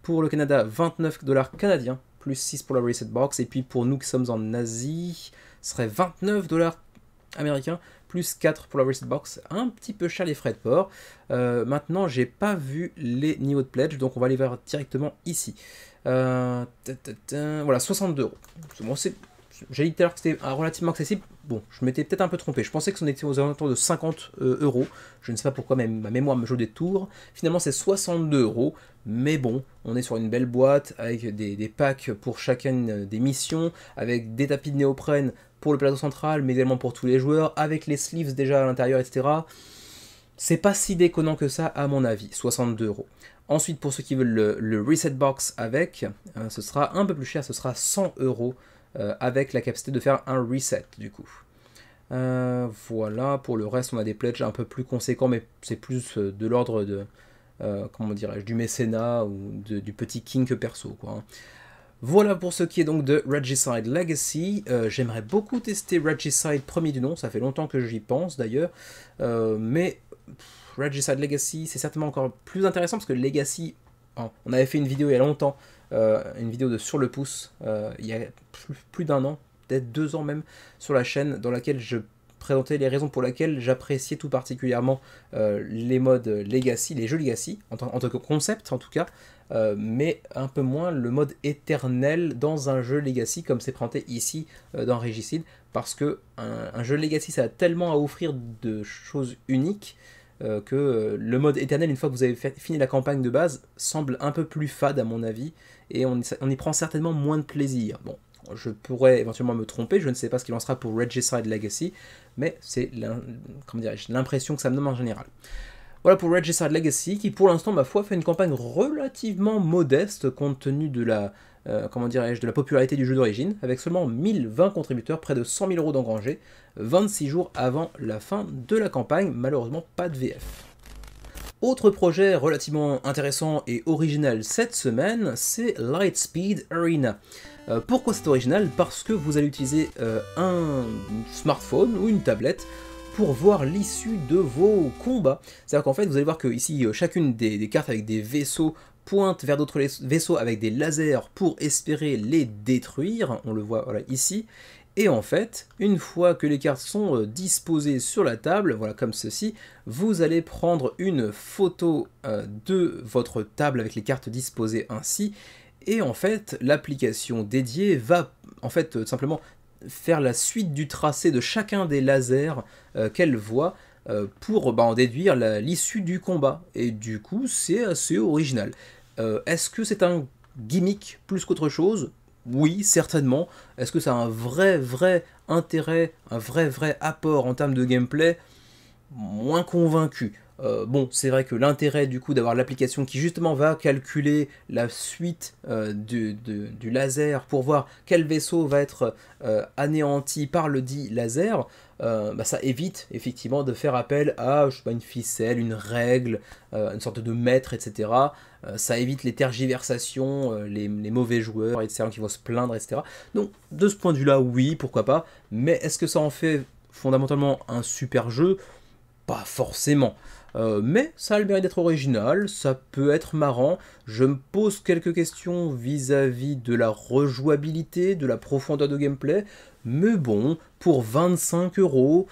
Pour le Canada, 29 $ canadiens, plus 6 pour la Reset Box. Et puis pour nous qui sommes en Asie, ce serait 29 $ américains, plus 4 pour la Reset Box. Un petit peu cher les frais de port. Maintenant, j'ai pas vu les niveaux de pledge, donc on va aller voir directement ici. Voilà, 62 €. Bon, j'ai dit tout à l'heure que c'était relativement accessible. Bon, je m'étais peut-être un peu trompé. Je pensais que c'en était aux alentours de 50 €. Je ne sais pas pourquoi même ma mémoire me joue des tours. Finalement, c'est 62 €. Mais bon, on est sur une belle boîte avec des packs pour chacune des missions, avec des tapis de néoprène pour le plateau central, mais également pour tous les joueurs, avec les sleeves déjà à l'intérieur, etc. C'est pas si déconnant que ça, à mon avis, 62 €. Ensuite, pour ceux qui veulent le Reset Box avec, ce sera un peu plus cher, ce sera 100 € avec la capacité de faire un reset, du coup. Voilà, pour le reste, on a des pledges un peu plus conséquents, mais c'est plus de l'ordre de, comment dirais-je, du mécénat ou du petit kink perso, quoi, hein. Voilà pour ce qui est donc de Regicide Legacy. J'aimerais beaucoup tester Regicide premier du nom, ça fait longtemps que j'y pense d'ailleurs, mais Regicide Legacy c'est certainement encore plus intéressant parce que Legacy, on avait fait une vidéo il y a longtemps, une vidéo de Sur le pouce, il y a plus d'1 an, peut-être 2 ans même, sur la chaîne, dans laquelle je présentais les raisons pour lesquelles j'appréciais tout particulièrement les modes Legacy, les jeux Legacy, en tant que concept en tout cas, mais un peu moins le mode éternel dans un jeu Legacy comme c'est présenté ici dans Regicide, parce que un jeu Legacy ça a tellement à offrir de choses uniques que le mode éternel, une fois que vous avez fini la campagne de base, semble un peu plus fade à mon avis, et on y prend certainement moins de plaisir. Bon, je pourrais éventuellement me tromper, je ne sais pas ce qu'il en sera pour Regicide Legacy, mais c'est l'impression que ça me donne en général. Voilà pour Regicide Legacy, qui pour l'instant, ma foi, fait une campagne relativement modeste, compte tenu de la, de la popularité du jeu d'origine, avec seulement 1020 contributeurs, près de 100 000 € d'engrangés, 26 jours avant la fin de la campagne, malheureusement pas de VF. Autre projet relativement intéressant et original cette semaine, c'est Lightspeed Arena. Pourquoi c'est original? Parce que vous allez utiliser un smartphone ou une tablette pour voir l'issue de vos combats. C'est-à-dire qu'en fait, vous allez voir que ici, chacune des cartes avec des vaisseaux pointe vers d'autres vaisseaux avec des lasers pour espérer les détruire. On le voit voilà, ici. Et en fait, une fois que les cartes sont disposées sur la table, voilà comme ceci, vous allez prendre une photo de votre table avec les cartes disposées ainsi, et en fait, l'application dédiée va en fait simplement faire la suite du tracé de chacun des lasers qu'elle voit pour en déduire l'issue du combat. Et du coup, c'est assez original. Est-ce que c'est un gimmick plus qu'autre chose? Oui, certainement. Est-ce que ça a un vrai intérêt, un vrai apport en termes de gameplay? Moins convaincu. Bon, c'est vrai que l'intérêt du coup d'avoir l'application qui justement va calculer la suite du laser pour voir quel vaisseau va être anéanti par le dit laser, ça évite effectivement de faire appel à je sais pas, une ficelle, une règle, une sorte de maître, etc. Ça évite les tergiversations, les mauvais joueurs, etc. qui vont se plaindre, etc. Donc de ce point de vue-là, oui, pourquoi pas, mais est-ce que ça en fait fondamentalement un super jeu? Pas forcément. Mais ça a le mérite d'être original, ça peut être marrant. Je me pose quelques questions vis-à-vis de la rejouabilité, de la profondeur de gameplay, mais bon, pour 25 €,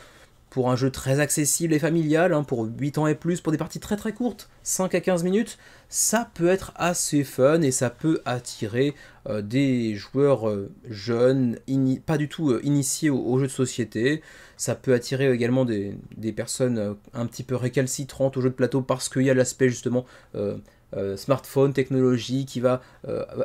pour un jeu très accessible et familial, hein, pour 8 ans et plus, pour des parties très courtes, 5 à 15 minutes, ça peut être assez fun et ça peut attirer des joueurs jeunes, pas du tout initiés aux jeux de société. Ça peut attirer également des personnes un petit peu récalcitrantes aux jeux de plateau parce qu'il y a l'aspect justement smartphone, technologie qui va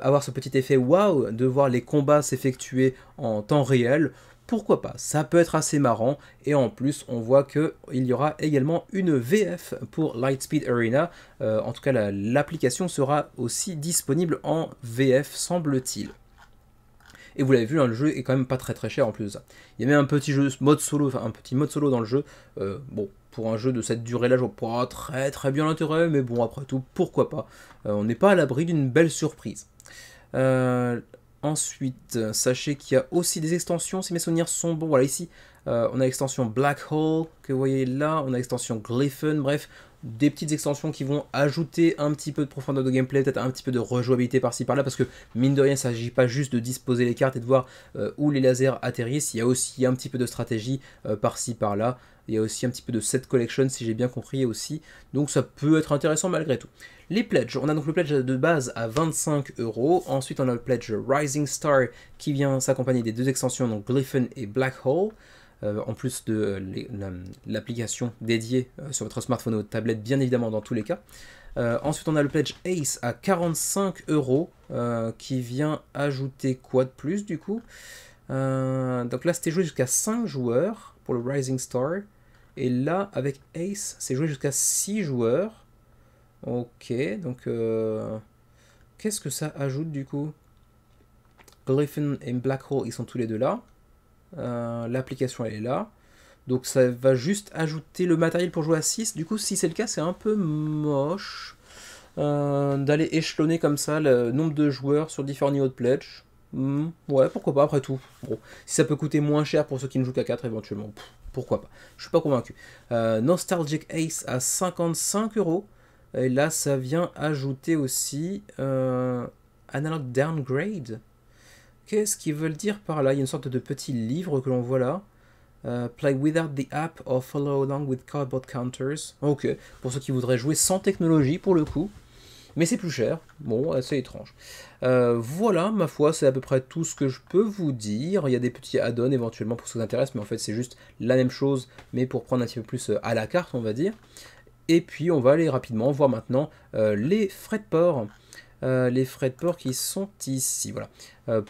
avoir ce petit effet waouh de voir les combats s'effectuer en temps réel. Pourquoi pas, ça peut être assez marrant, et en plus on voit qu'il y aura également une VF pour Lightspeed Arena, en tout cas l'application sera aussi disponible en VF semble-t-il. Et vous l'avez vu, hein, le jeu est quand même pas très cher en plus. Il y a même un petit mode solo, un petit mode solo dans le jeu, bon, pour un jeu de cette durée-là, je vois pas très bien l'intérêt, mais bon, après tout, pourquoi pas. On n'est pas à l'abri d'une belle surprise. Ensuite, sachez qu'il y a aussi des extensions, si mes souvenirs sont bons. Voilà, ici, on a l'extension Black Hole, que vous voyez là. On a l'extension Glyphon, bref, des petites extensions qui vont ajouter un petit peu de profondeur de gameplay, peut-être un petit peu de rejouabilité par-ci par-là, parce que mine de rien, il ne s'agit pas juste de disposer les cartes et de voir où les lasers atterrissent. Il y a aussi un petit peu de stratégie par-ci par-là. Il y a aussi un petit peu de set collection, si j'ai bien compris aussi. Donc ça peut être intéressant malgré tout. Les pledges, on a donc le pledge de base à 25 €. Ensuite, on a le pledge Rising Star qui vient s'accompagner des deux extensions, donc Glyphon et Black Hole. En plus de l'application dédiée sur votre smartphone ou tablette, bien évidemment, dans tous les cas. Ensuite, on a le pledge Ace à 45 € qui vient ajouter quoi de plus du coup. Donc là, c'était joué jusqu'à 5 joueurs pour le Rising Star. Et là, avec Ace, c'est joué jusqu'à 6 joueurs. Ok, donc qu'est-ce que ça ajoute du coup? Glyphon et Black Hole, ils sont tous les deux là. L'application, elle est là. Donc ça va juste ajouter le matériel pour jouer à 6. Du coup, si c'est le cas, c'est un peu moche d'aller échelonner comme ça le nombre de joueurs sur différents niveaux de pledge. Ouais, pourquoi pas, après tout. Bon, si ça peut coûter moins cher pour ceux qui ne jouent qu'à 4 éventuellement, pourquoi pas. Je suis pas convaincu. Nostalgic Ace à 55 €. Et là, ça vient ajouter aussi Analog Downgrade. Qu'est-ce qu'ils veulent dire par là? Il y a une sorte de petit livre que l'on voit là. Play without the app or follow along with cardboard counters. Ok, pour ceux qui voudraient jouer sans technologie pour le coup. Mais c'est plus cher. Bon, c'est étrange. Voilà, ma foi, c'est à peu près tout ce que je peux vous dire. Il y a des petits add-ons éventuellement pour ceux qui vous intéressent, mais en fait c'est juste la même chose, mais pour prendre un petit peu plus à la carte, on va dire. Et puis on va aller rapidement voir maintenant les frais de port. Les frais de port qui sont ici, voilà.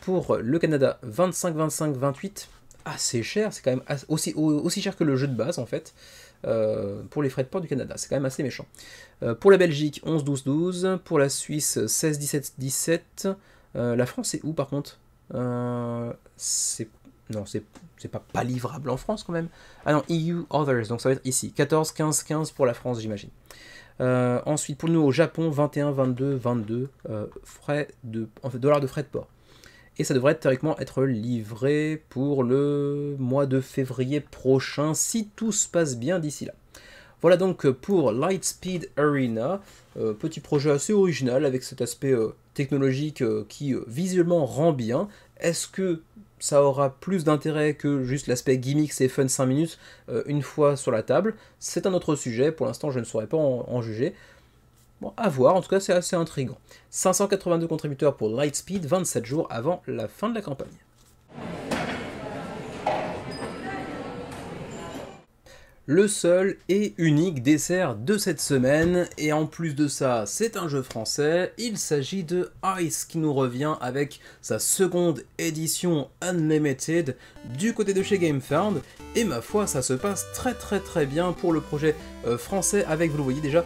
Pour le Canada, 25, 25, 28. Assez cher, c'est quand même aussi cher que le jeu de base en fait. Pour les frais de port du Canada, c'est quand même assez méchant. Pour la Belgique, 11, 12, 12. Pour la Suisse, 16, 17, 17. La France, c'est où par contre? Non, c'est pas livrable en France quand même. Ah non, EU Others, donc ça va être ici. 14, 15, 15 pour la France, j'imagine. Ensuite, pour nous au Japon, 21, 22, 22 dollars de frais de port. Et ça devrait théoriquement être livré pour le mois de février prochain, si tout se passe bien d'ici là. Voilà donc pour Lightspeed Arena, petit projet assez original avec cet aspect technologique qui visuellement rend bien. Est-ce que ça aura plus d'intérêt que juste l'aspect gimmick, c'est fun 5 minutes une fois sur la table? C'est un autre sujet, pour l'instant je ne saurais pas en juger. Bon, à voir, en tout cas c'est assez intriguant. 582 contributeurs pour Lightspeed, 27 jours avant la fin de la campagne. Le seul et unique dessert de cette semaine, et en plus de ça, c'est un jeu français, il s'agit de Ice qui nous revient avec sa seconde édition Unlimited du côté de chez GameFound, et ma foi, ça se passe très bien pour le projet français avec, vous le voyez déjà,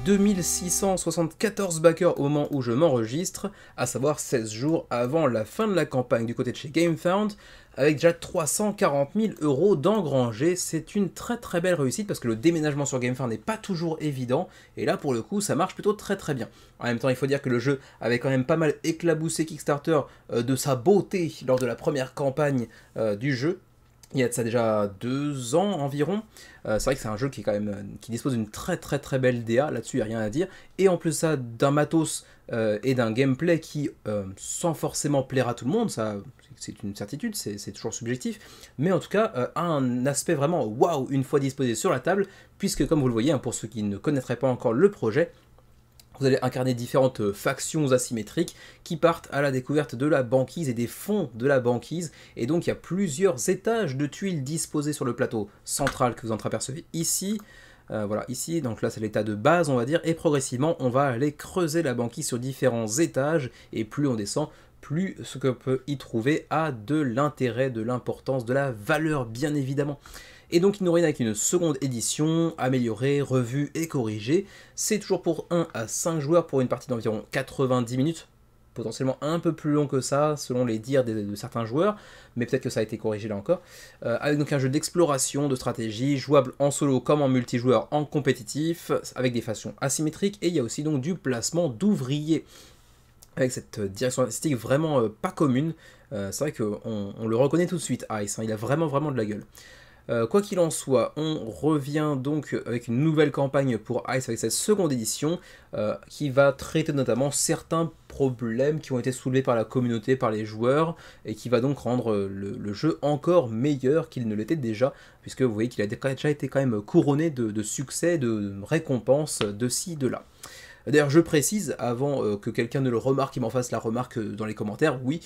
2674 backers au moment où je m'enregistre, à savoir 16 jours avant la fin de la campagne du côté de chez GameFound, avec déjà 340 000 € d'engrangés. C'est une très belle réussite parce que le déménagement sur GameFound n'est pas toujours évident, et là pour le coup ça marche plutôt très bien. En même temps il faut dire que le jeu avait quand même pas mal éclaboussé Kickstarter de sa beauté lors de la première campagne du jeu. Il y a de ça déjà 2 ans environ. C'est vrai que c'est un jeu qui est quand même qui dispose d'une très belle DA, là-dessus il n'y a rien à dire. Et en plus ça, d'un matos et d'un gameplay qui, sans forcément plaire à tout le monde, ça c'est une certitude, c'est toujours subjectif, mais en tout cas a un aspect vraiment waouh une fois disposé sur la table, puisque comme vous le voyez, hein, pour ceux qui ne connaîtraient pas encore le projet, vous allez incarner différentes factions asymétriques qui partent à la découverte de la banquise et des fonds de la banquise. Et donc il y a plusieurs étages de tuiles disposés sur le plateau central que vous entreapercevez ici. Voilà, ici, donc là c'est l'état de base on va dire, et progressivement on va aller creuser la banquise sur différents étages, et plus on descend, plus ce qu'on peut y trouver a de l'intérêt, de l'importance, de la valeur bien évidemment. Et donc il nous revient avec une seconde édition, améliorée, revue et corrigée. C'est toujours pour 1 à 5 joueurs pour une partie d'environ 90 minutes, potentiellement un peu plus long que ça, selon les dires de certains joueurs, mais peut-être que ça a été corrigé là encore. Avec donc un jeu d'exploration, de stratégie, jouable en solo comme en multijoueur en compétitif, avec des factions asymétriques, et il y a aussi donc du placement d'ouvriers. avec cette direction artistique vraiment pas commune. C'est vrai qu'on on le reconnaît tout de suite, Ice, hein, il a vraiment de la gueule. Quoi qu'il en soit, on revient donc avec une nouvelle campagne pour Ice avec cette seconde édition qui va traiter notamment certains problèmes qui ont été soulevés par la communauté, par les joueurs, et qui va donc rendre le jeu encore meilleur qu'il ne l'était déjà, puisque vous voyez qu'il a déjà été quand même couronné de succès, de récompenses de ci, de là. D'ailleurs, je précise, avant que quelqu'un ne le remarque, il m'en fasse la remarque dans les commentaires, oui,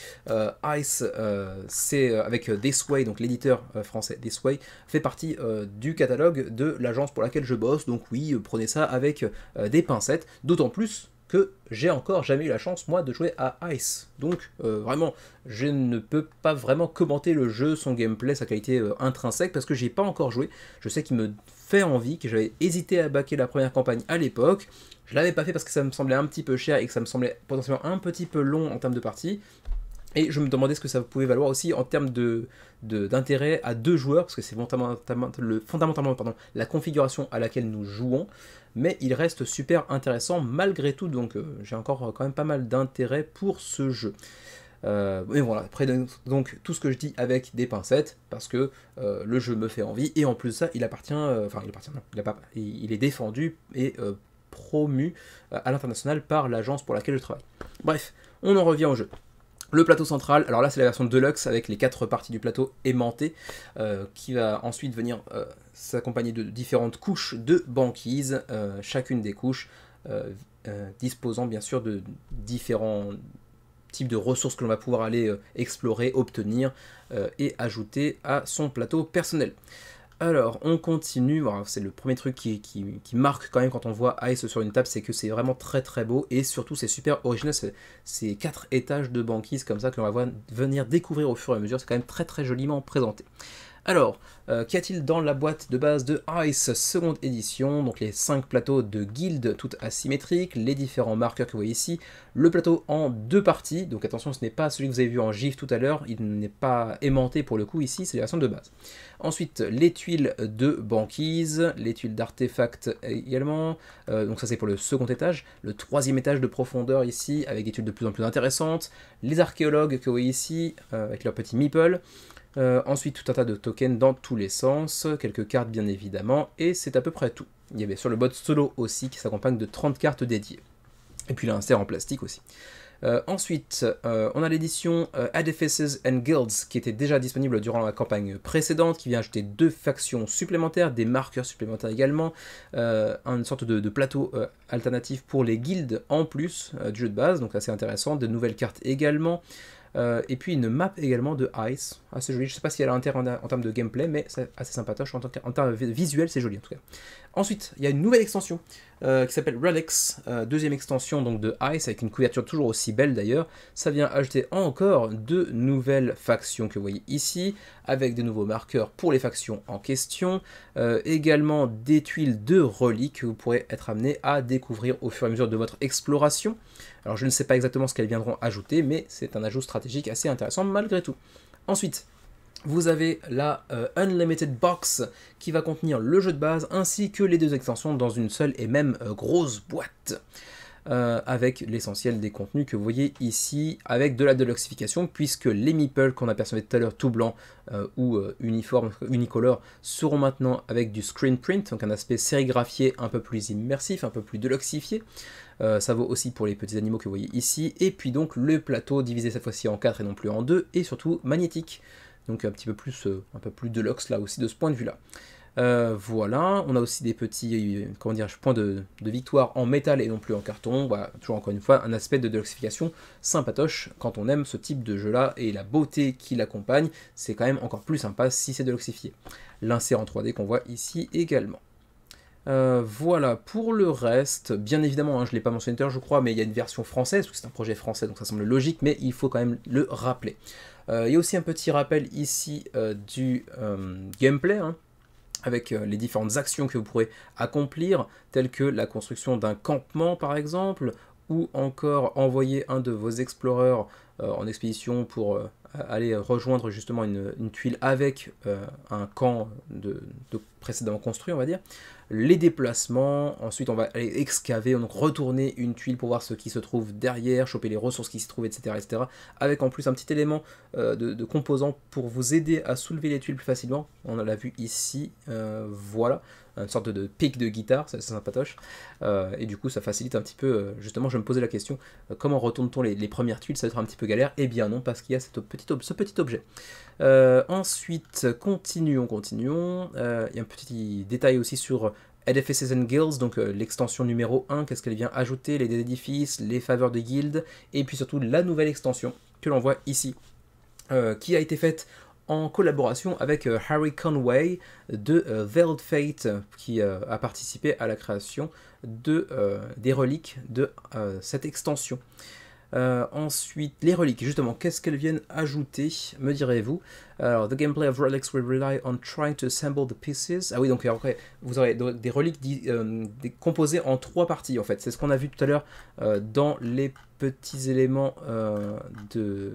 Ice, c'est avec This Way, donc l'éditeur français This Way, fait partie du catalogue de l'agence pour laquelle je bosse, donc oui, prenez ça avec des pincettes, d'autant plus que j'ai encore jamais eu la chance, moi, de jouer à Ice. Donc, vraiment, je ne peux pas vraiment commenter le jeu, son gameplay, sa qualité intrinsèque, parce que j'ai pas encore joué. Je sais qu'il me fait envie, que j'avais hésité à backer la première campagne à l'époque. Je l'avais pas fait parce que ça me semblait un petit peu cher et que ça me semblait potentiellement un petit peu long en termes de partie. Et je me demandais ce que ça pouvait valoir aussi en termes d'intérêt à deux joueurs, parce que c'est fondamentalement la configuration à laquelle nous jouons, mais il reste super intéressant malgré tout, donc j'ai encore quand même pas mal d'intérêt pour ce jeu. Mais voilà, après donc tout ce que je dis avec des pincettes, parce que le jeu me fait envie, et en plus de ça, il appartient, non, il est défendu et promu à l'international par l'agence pour laquelle je travaille. Bref, on en revient au jeu. Le plateau central, alors là c'est la version Deluxe avec les 4 parties du plateau aimantées, qui va ensuite venir s'accompagner de différentes couches de banquise, chacune des couches disposant bien sûr de différents types de ressources que l'on va pouvoir aller explorer, obtenir et ajouter à son plateau personnel. Alors, on continue, voilà, c'est le premier truc qui marque quand même quand on voit Ice sur une table, c'est que c'est vraiment très beau, et surtout c'est super original, ces 4 étages de banquise comme ça que l'on va venir découvrir au fur et à mesure, c'est quand même très joliment présenté. Alors, qu'y a-t-il dans la boîte de base de Ice seconde édition? Donc les 5 plateaux de guilde toutes asymétriques, les différents marqueurs que vous voyez ici, le plateau en 2 parties, donc attention, ce n'est pas celui que vous avez vu en GIF tout à l'heure, il n'est pas aimanté pour le coup ici, c'est la version de base. Ensuite, les tuiles de banquise, les tuiles d'artefacts également, donc ça c'est pour le second étage, le 3e étage de profondeur ici, avec des tuiles de plus en plus intéressantes, les archéologues que vous voyez ici, avec leur petit meeple. Ensuite, tout un tas de tokens dans tous les sens, quelques cartes bien évidemment, et c'est à peu près tout. Il y avait sur le mode solo aussi qui s'accompagne de 30 cartes dédiées. Et puis l'insert en plastique aussi. Ensuite, on a l'édition Edifices and Guilds qui était déjà disponible durant la campagne précédente, qui vient ajouter 2 factions supplémentaires, des marqueurs supplémentaires également, une sorte de plateau alternatif pour les guildes en plus du jeu de base, donc assez intéressant, de nouvelles cartes également. Et puis une map également de Ice, assez jolie, je ne sais pas si elle a intérêt en termes de gameplay, mais c'est assez sympatoche, en termes visuels c'est joli en tout cas. Ensuite, il y a une nouvelle extension qui s'appelle Relics, deuxième extension donc de Ice, avec une couverture toujours aussi belle d'ailleurs. Ça vient ajouter encore 2 nouvelles factions que vous voyez ici, avec des nouveaux marqueurs pour les factions en question, également des tuiles de reliques que vous pourrez être amené à découvrir au fur et à mesure de votre exploration. Alors je ne sais pas exactement ce qu'elles viendront ajouter, mais c'est un ajout stratégique assez intéressant malgré tout. Ensuite, vous avez la Unlimited Box qui va contenir le jeu de base ainsi que les 2 extensions dans une seule et même grosse boîte. Avec l'essentiel des contenus que vous voyez ici, avec de la deluxification, puisque les meeples qu'on apercevait tout à l'heure tout blanc ou unicolore seront maintenant avec du screen print, donc un aspect sérigraphié un peu plus immersif, un peu plus deluxifié. Ça vaut aussi pour les petits animaux que vous voyez ici, et puis donc le plateau divisé cette fois-ci en 4 et non plus en 2, et surtout magnétique, donc un peu plus deluxe là aussi de ce point de vue là. Voilà, on a aussi des petits points de victoire en métal et non plus en carton. Voilà, toujours encore une fois un aspect de deluxification sympatoche quand on aime ce type de jeu là, et la beauté qui l'accompagne, c'est quand même encore plus sympa si c'est deluxifié. L'insert en 3D qu'on voit ici également. Voilà, pour le reste, bien évidemment, hein, je ne l'ai pas mentionné tout à l'heure je crois, mais il y a une version française, parce que c'est un projet français donc ça semble logique, mais il faut quand même le rappeler. Il y a aussi un petit rappel ici du gameplay, hein, avec les différentes actions que vous pourrez accomplir, telles que la construction d'un campement par exemple, ou encore envoyer un de vos explorers en expédition pour aller rejoindre justement une tuile avec un camp de précédemment construit, on va dire. Les déplacements, ensuite on va aller excaver, donc retourner une tuile pour voir ce qui se trouve derrière, choper les ressources qui s'y trouvent, etc., etc. Avec en plus un petit élément de composant pour vous aider à soulever les tuiles plus facilement. On l'a vu ici, voilà, une sorte de pic de guitare, c'est sympatoche. Et du coup ça facilite un petit peu, justement je me posais la question, comment retourne-t-on les premières tuiles, ça va être un petit peu galère. Eh bien non, parce qu'il y a ce petit objet. Ensuite, continuons. Il y a un petit détail aussi sur Edifices and Guilds, donc l'extension numéro 1, qu'est-ce qu'elle vient ajouter, les édifices, les faveurs de guildes, et puis surtout la nouvelle extension que l'on voit ici, qui a été faite en collaboration avec Harry Conway de Veiled Fate, qui a participé à la création des reliques de cette extension. Ensuite, les reliques, justement, qu'est-ce qu'elles viennent ajouter, me direz-vous? Alors, the gameplay of relics will rely on trying to assemble the pieces. Ah oui, donc après, vous aurez des reliques composées en 3 parties, en fait. C'est ce qu'on a vu tout à l'heure dans les petits éléments de...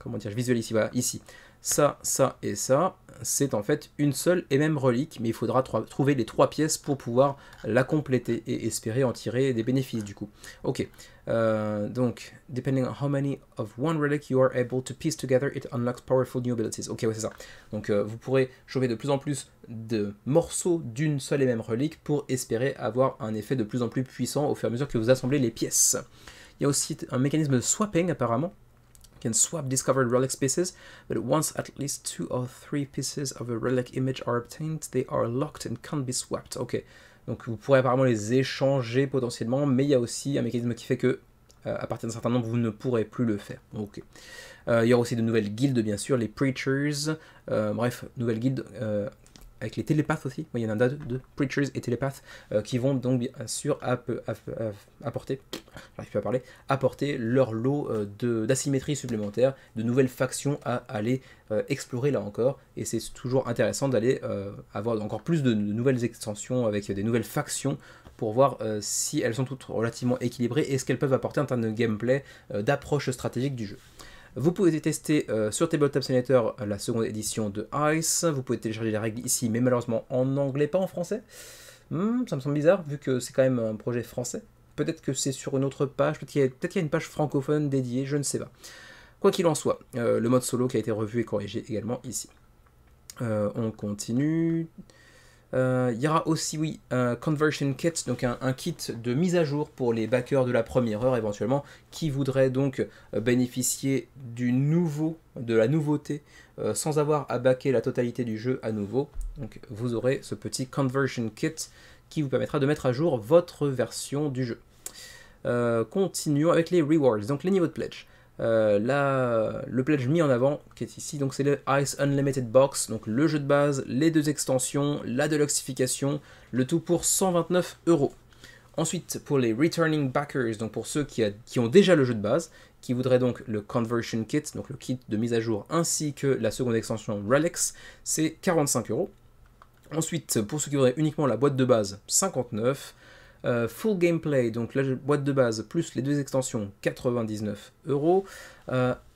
Comment dire, je visualise ici, voilà, ici. Ça et ça, c'est en fait une seule et même relique, mais il faudra trouver les 3 pièces pour pouvoir la compléter et espérer en tirer des bénéfices du coup. Ok, donc, depending on how many of one relic you are able to piece together, it unlocks powerful new abilities. Ok, ouais, c'est ça. Donc, vous pourrez choper de plus en plus de morceaux d'une seule et même relique pour espérer avoir un effet de plus en plus puissant au fur et à mesure que vous assemblez les pièces. Il y a aussi un mécanisme de swapping apparemment. Can swap discovered relic pieces, but once at least 2 or 3 pieces of a relic image are obtained, they are locked and can't be swapped. Ok, donc vous pourrez apparemment les échanger potentiellement, mais il y a aussi un mécanisme qui fait que à partir d'un certain nombre, vous ne pourrez plus le faire. Ok. Il y aura aussi de nouvelles guildes, bien sûr, les Preachers, bref, nouvelles guildes avec les télépathes aussi. Il y en a deux Preachers et télépathes qui vont donc bien sûr apporter, j'arrive plus à parler, apporter leur lot d'asymétrie supplémentaire, de nouvelles factions à aller explorer là encore. Et c'est toujours intéressant d'aller avoir encore plus de nouvelles extensions avec des nouvelles factions pour voir si elles sont toutes relativement équilibrées et ce qu'elles peuvent apporter en termes de gameplay, d'approche stratégique du jeu. Vous pouvez tester sur Tabletop Simulator la seconde édition de Ice. Vous pouvez télécharger les règles ici, mais malheureusement en anglais, pas en français. Ça me semble bizarre, vu que c'est quand même un projet français. Peut-être que c'est sur une autre page, peut-être qu'il y a une page francophone dédiée, je ne sais pas. Quoi qu'il en soit, le mode solo qui a été revu et corrigé également ici. On continue. Il y aura aussi, oui, un conversion kit, donc un kit de mise à jour pour les backers de la première heure éventuellement, qui voudraient donc bénéficier de la nouveauté sans avoir à backer la totalité du jeu à nouveau. Donc vous aurez ce petit conversion kit qui vous permettra de mettre à jour votre version du jeu. Continuons avec les rewards, donc les niveaux de pledge. Le pledge mis en avant, qui est ici, donc c'est le Ice Unlimited Box, donc le jeu de base, les 2 extensions, la deluxification, le tout pour 129 €. Ensuite, pour les Returning Backers, donc pour ceux qui ont déjà le jeu de base, qui voudraient donc le Conversion Kit, donc le kit de mise à jour, ainsi que la seconde extension Relics, c'est 45 €. Ensuite, pour ceux qui voudraient uniquement la boîte de base, 59 €. Full gameplay, donc la boîte de base plus les 2 extensions, 99 €.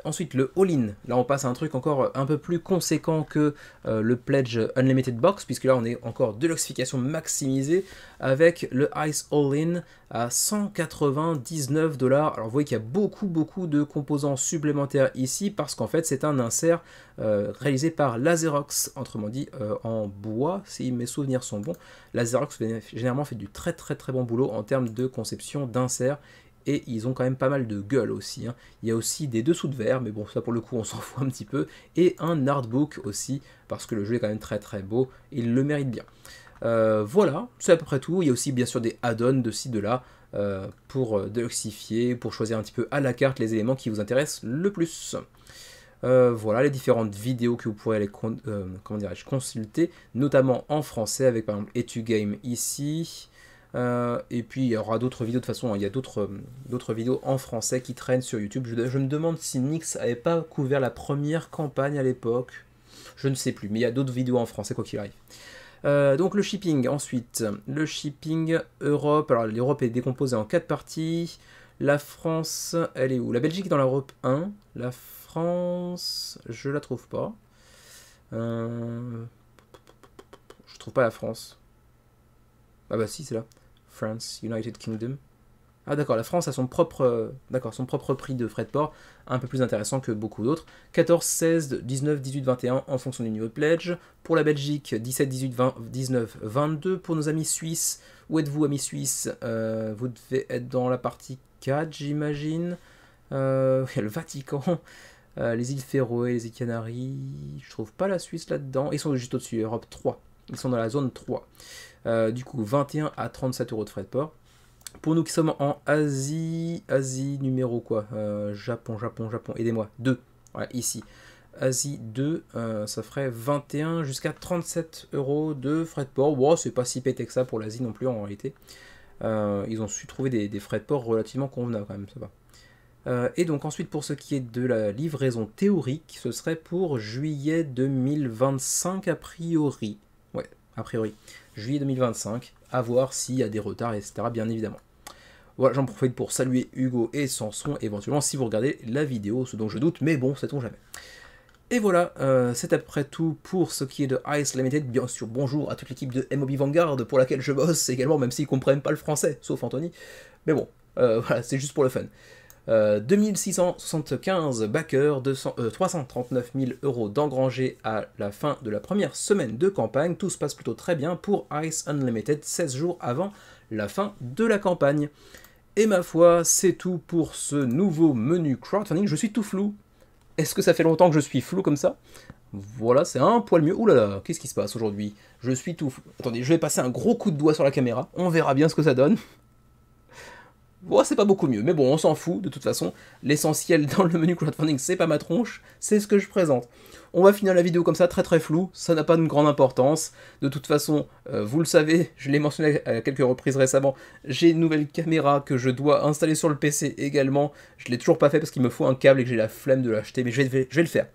Ensuite, le all-in, là on passe à un truc encore un peu plus conséquent que le Pledge Unlimited Box, puisque là on est encore deluxification maximisée avec le Ice All-in à 199 $. Alors vous voyez qu'il y a beaucoup de composants supplémentaires ici, parce qu'en fait c'est un insert réalisé par Laserox, autrement dit en bois, si mes souvenirs sont bons. Laserox généralement fait du très bon boulot en termes de conception d'insert. Et ils ont quand même pas mal de gueule aussi. Hein. Il y a aussi des dessous de verre, mais bon, ça pour le coup, on s'en fout un petit peu. Et un artbook aussi, parce que le jeu est quand même très beau, et il le mérite bien. Voilà, c'est à peu près tout. Il y a aussi bien sûr des add-ons de ci, de là, pour deluxifier, pour choisir un petit peu à la carte les éléments qui vous intéressent le plus. Voilà les différentes vidéos que vous pourrez aller consulter, notamment en français, avec par exemple Etugame ici. Et puis il y aura d'autres vidéos, de toute façon il y a d'autres vidéos en français qui traînent sur YouTube. Je me demande si Nyx n'avait pas couvert la première campagne à l'époque, je ne sais plus, mais il y a d'autres vidéos en français quoi qu'il arrive. Donc le shipping ensuite, le shipping Europe, alors l'Europe est décomposée en 4 parties. La France, elle est où? La Belgique est dans l'Europe 1. La France, je la trouve pas. Je trouve pas la France. Ah bah si, c'est là. France, United Kingdom. Ah d'accord, la France a son propre prix de frais de port, un peu plus intéressant que beaucoup d'autres. 14, 16, 19, 18, 21 en fonction du niveau de pledge. Pour la Belgique, 17, 18, 20, 19, 22. Pour nos amis suisses, où êtes-vous amis suisses? Vous devez être dans la partie 4, j'imagine. Il y a le Vatican, les îles Féroé, les îles Canaries. Je trouve pas la Suisse là-dedans. Ils sont juste au-dessus, Europe 3. Ils sont dans la zone 3. Du coup, 21 à 37 euros de frais de port. Pour nous qui sommes en Asie, Asie numéro quoi? Japon, aidez-moi, 2, voilà, ici. Asie 2, ça ferait 21 jusqu'à 37 euros de frais de port. Bon, c'est pas si pété que ça pour l'Asie non plus en réalité. Ils ont su trouver des frais de port relativement convenables quand même, ça va. Et donc ensuite pour ce qui est de la livraison théorique, ce serait pour juillet 2025 a priori. Ouais, a priori. Juillet 2025, à voir s'il y a des retards, etc. bien évidemment. Voilà, j'en profite pour saluer Hugo et Samson, éventuellement si vous regardez la vidéo, ce dont je doute, mais bon, sait-on jamais. Et voilà, c'est après tout pour ce qui est de Ice Limited. Bien sûr, bonjour à toute l'équipe de MOB Vanguard pour laquelle je bosse également, même s'ils comprennent pas le français, sauf Anthony. Mais bon, voilà, c'est juste pour le fun. 2675 backers, 339 000 euros d'engrangés à la fin de la première semaine de campagne. Tout se passe plutôt très bien pour Ice Unlimited, 16 jours avant la fin de la campagne. Et ma foi, c'est tout pour ce nouveau menu crowdfunding. Je suis tout flou. Est-ce que ça fait longtemps que je suis flou comme ça? Voilà, c'est un poil mieux. Ouh là là, qu'est-ce qui se passe aujourd'hui? Je suis tout flou. Attendez, je vais passer un gros coup de doigt sur la caméra. On verra bien ce que ça donne. Bon, c'est pas beaucoup mieux, mais bon, on s'en fout, de toute façon. L'essentiel dans le menu crowdfunding, c'est pas ma tronche, c'est ce que je présente. On va finir la vidéo comme ça, très très flou, ça n'a pas de grande importance. De toute façon, vous le savez, je l'ai mentionné à quelques reprises récemment, j'ai une nouvelle caméra que je dois installer sur le PC également. Je l'ai toujours pas fait parce qu'il me faut un câble et que j'ai la flemme de l'acheter, mais je vais le faire.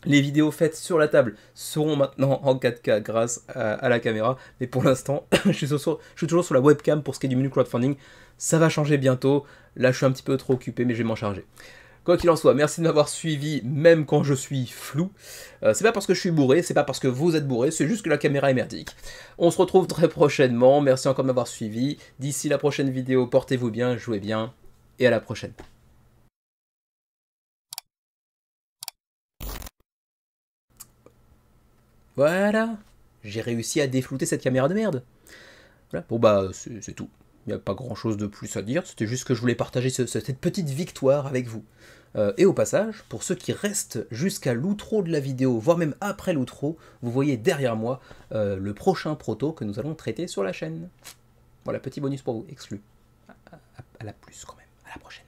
Les vidéos faites sur la table seront maintenant en 4K grâce à la caméra, mais pour l'instant, je suis toujours sur la webcam pour ce qui est du menu crowdfunding. Ça va changer bientôt, là je suis un petit peu trop occupé, mais je vais m'en charger. Quoi qu'il en soit, merci de m'avoir suivi, même quand je suis flou. C'est pas parce que je suis bourré, c'est pas parce que vous êtes bourré, c'est juste que la caméra est merdique. On se retrouve très prochainement, merci encore de m'avoir suivi. D'ici la prochaine vidéo, portez-vous bien, jouez bien, et à la prochaine. Voilà, j'ai réussi à déflouter cette caméra de merde. Voilà. Bon bah c'est tout. Il n'y a pas grand chose de plus à dire, c'était juste que je voulais partager cette petite victoire avec vous. Et au passage, pour ceux qui restent jusqu'à l'outro de la vidéo, voire même après l'outro, vous voyez derrière moi le prochain proto que nous allons traiter sur la chaîne. Voilà, petit bonus pour vous, exclu. À la plus quand même, à la prochaine.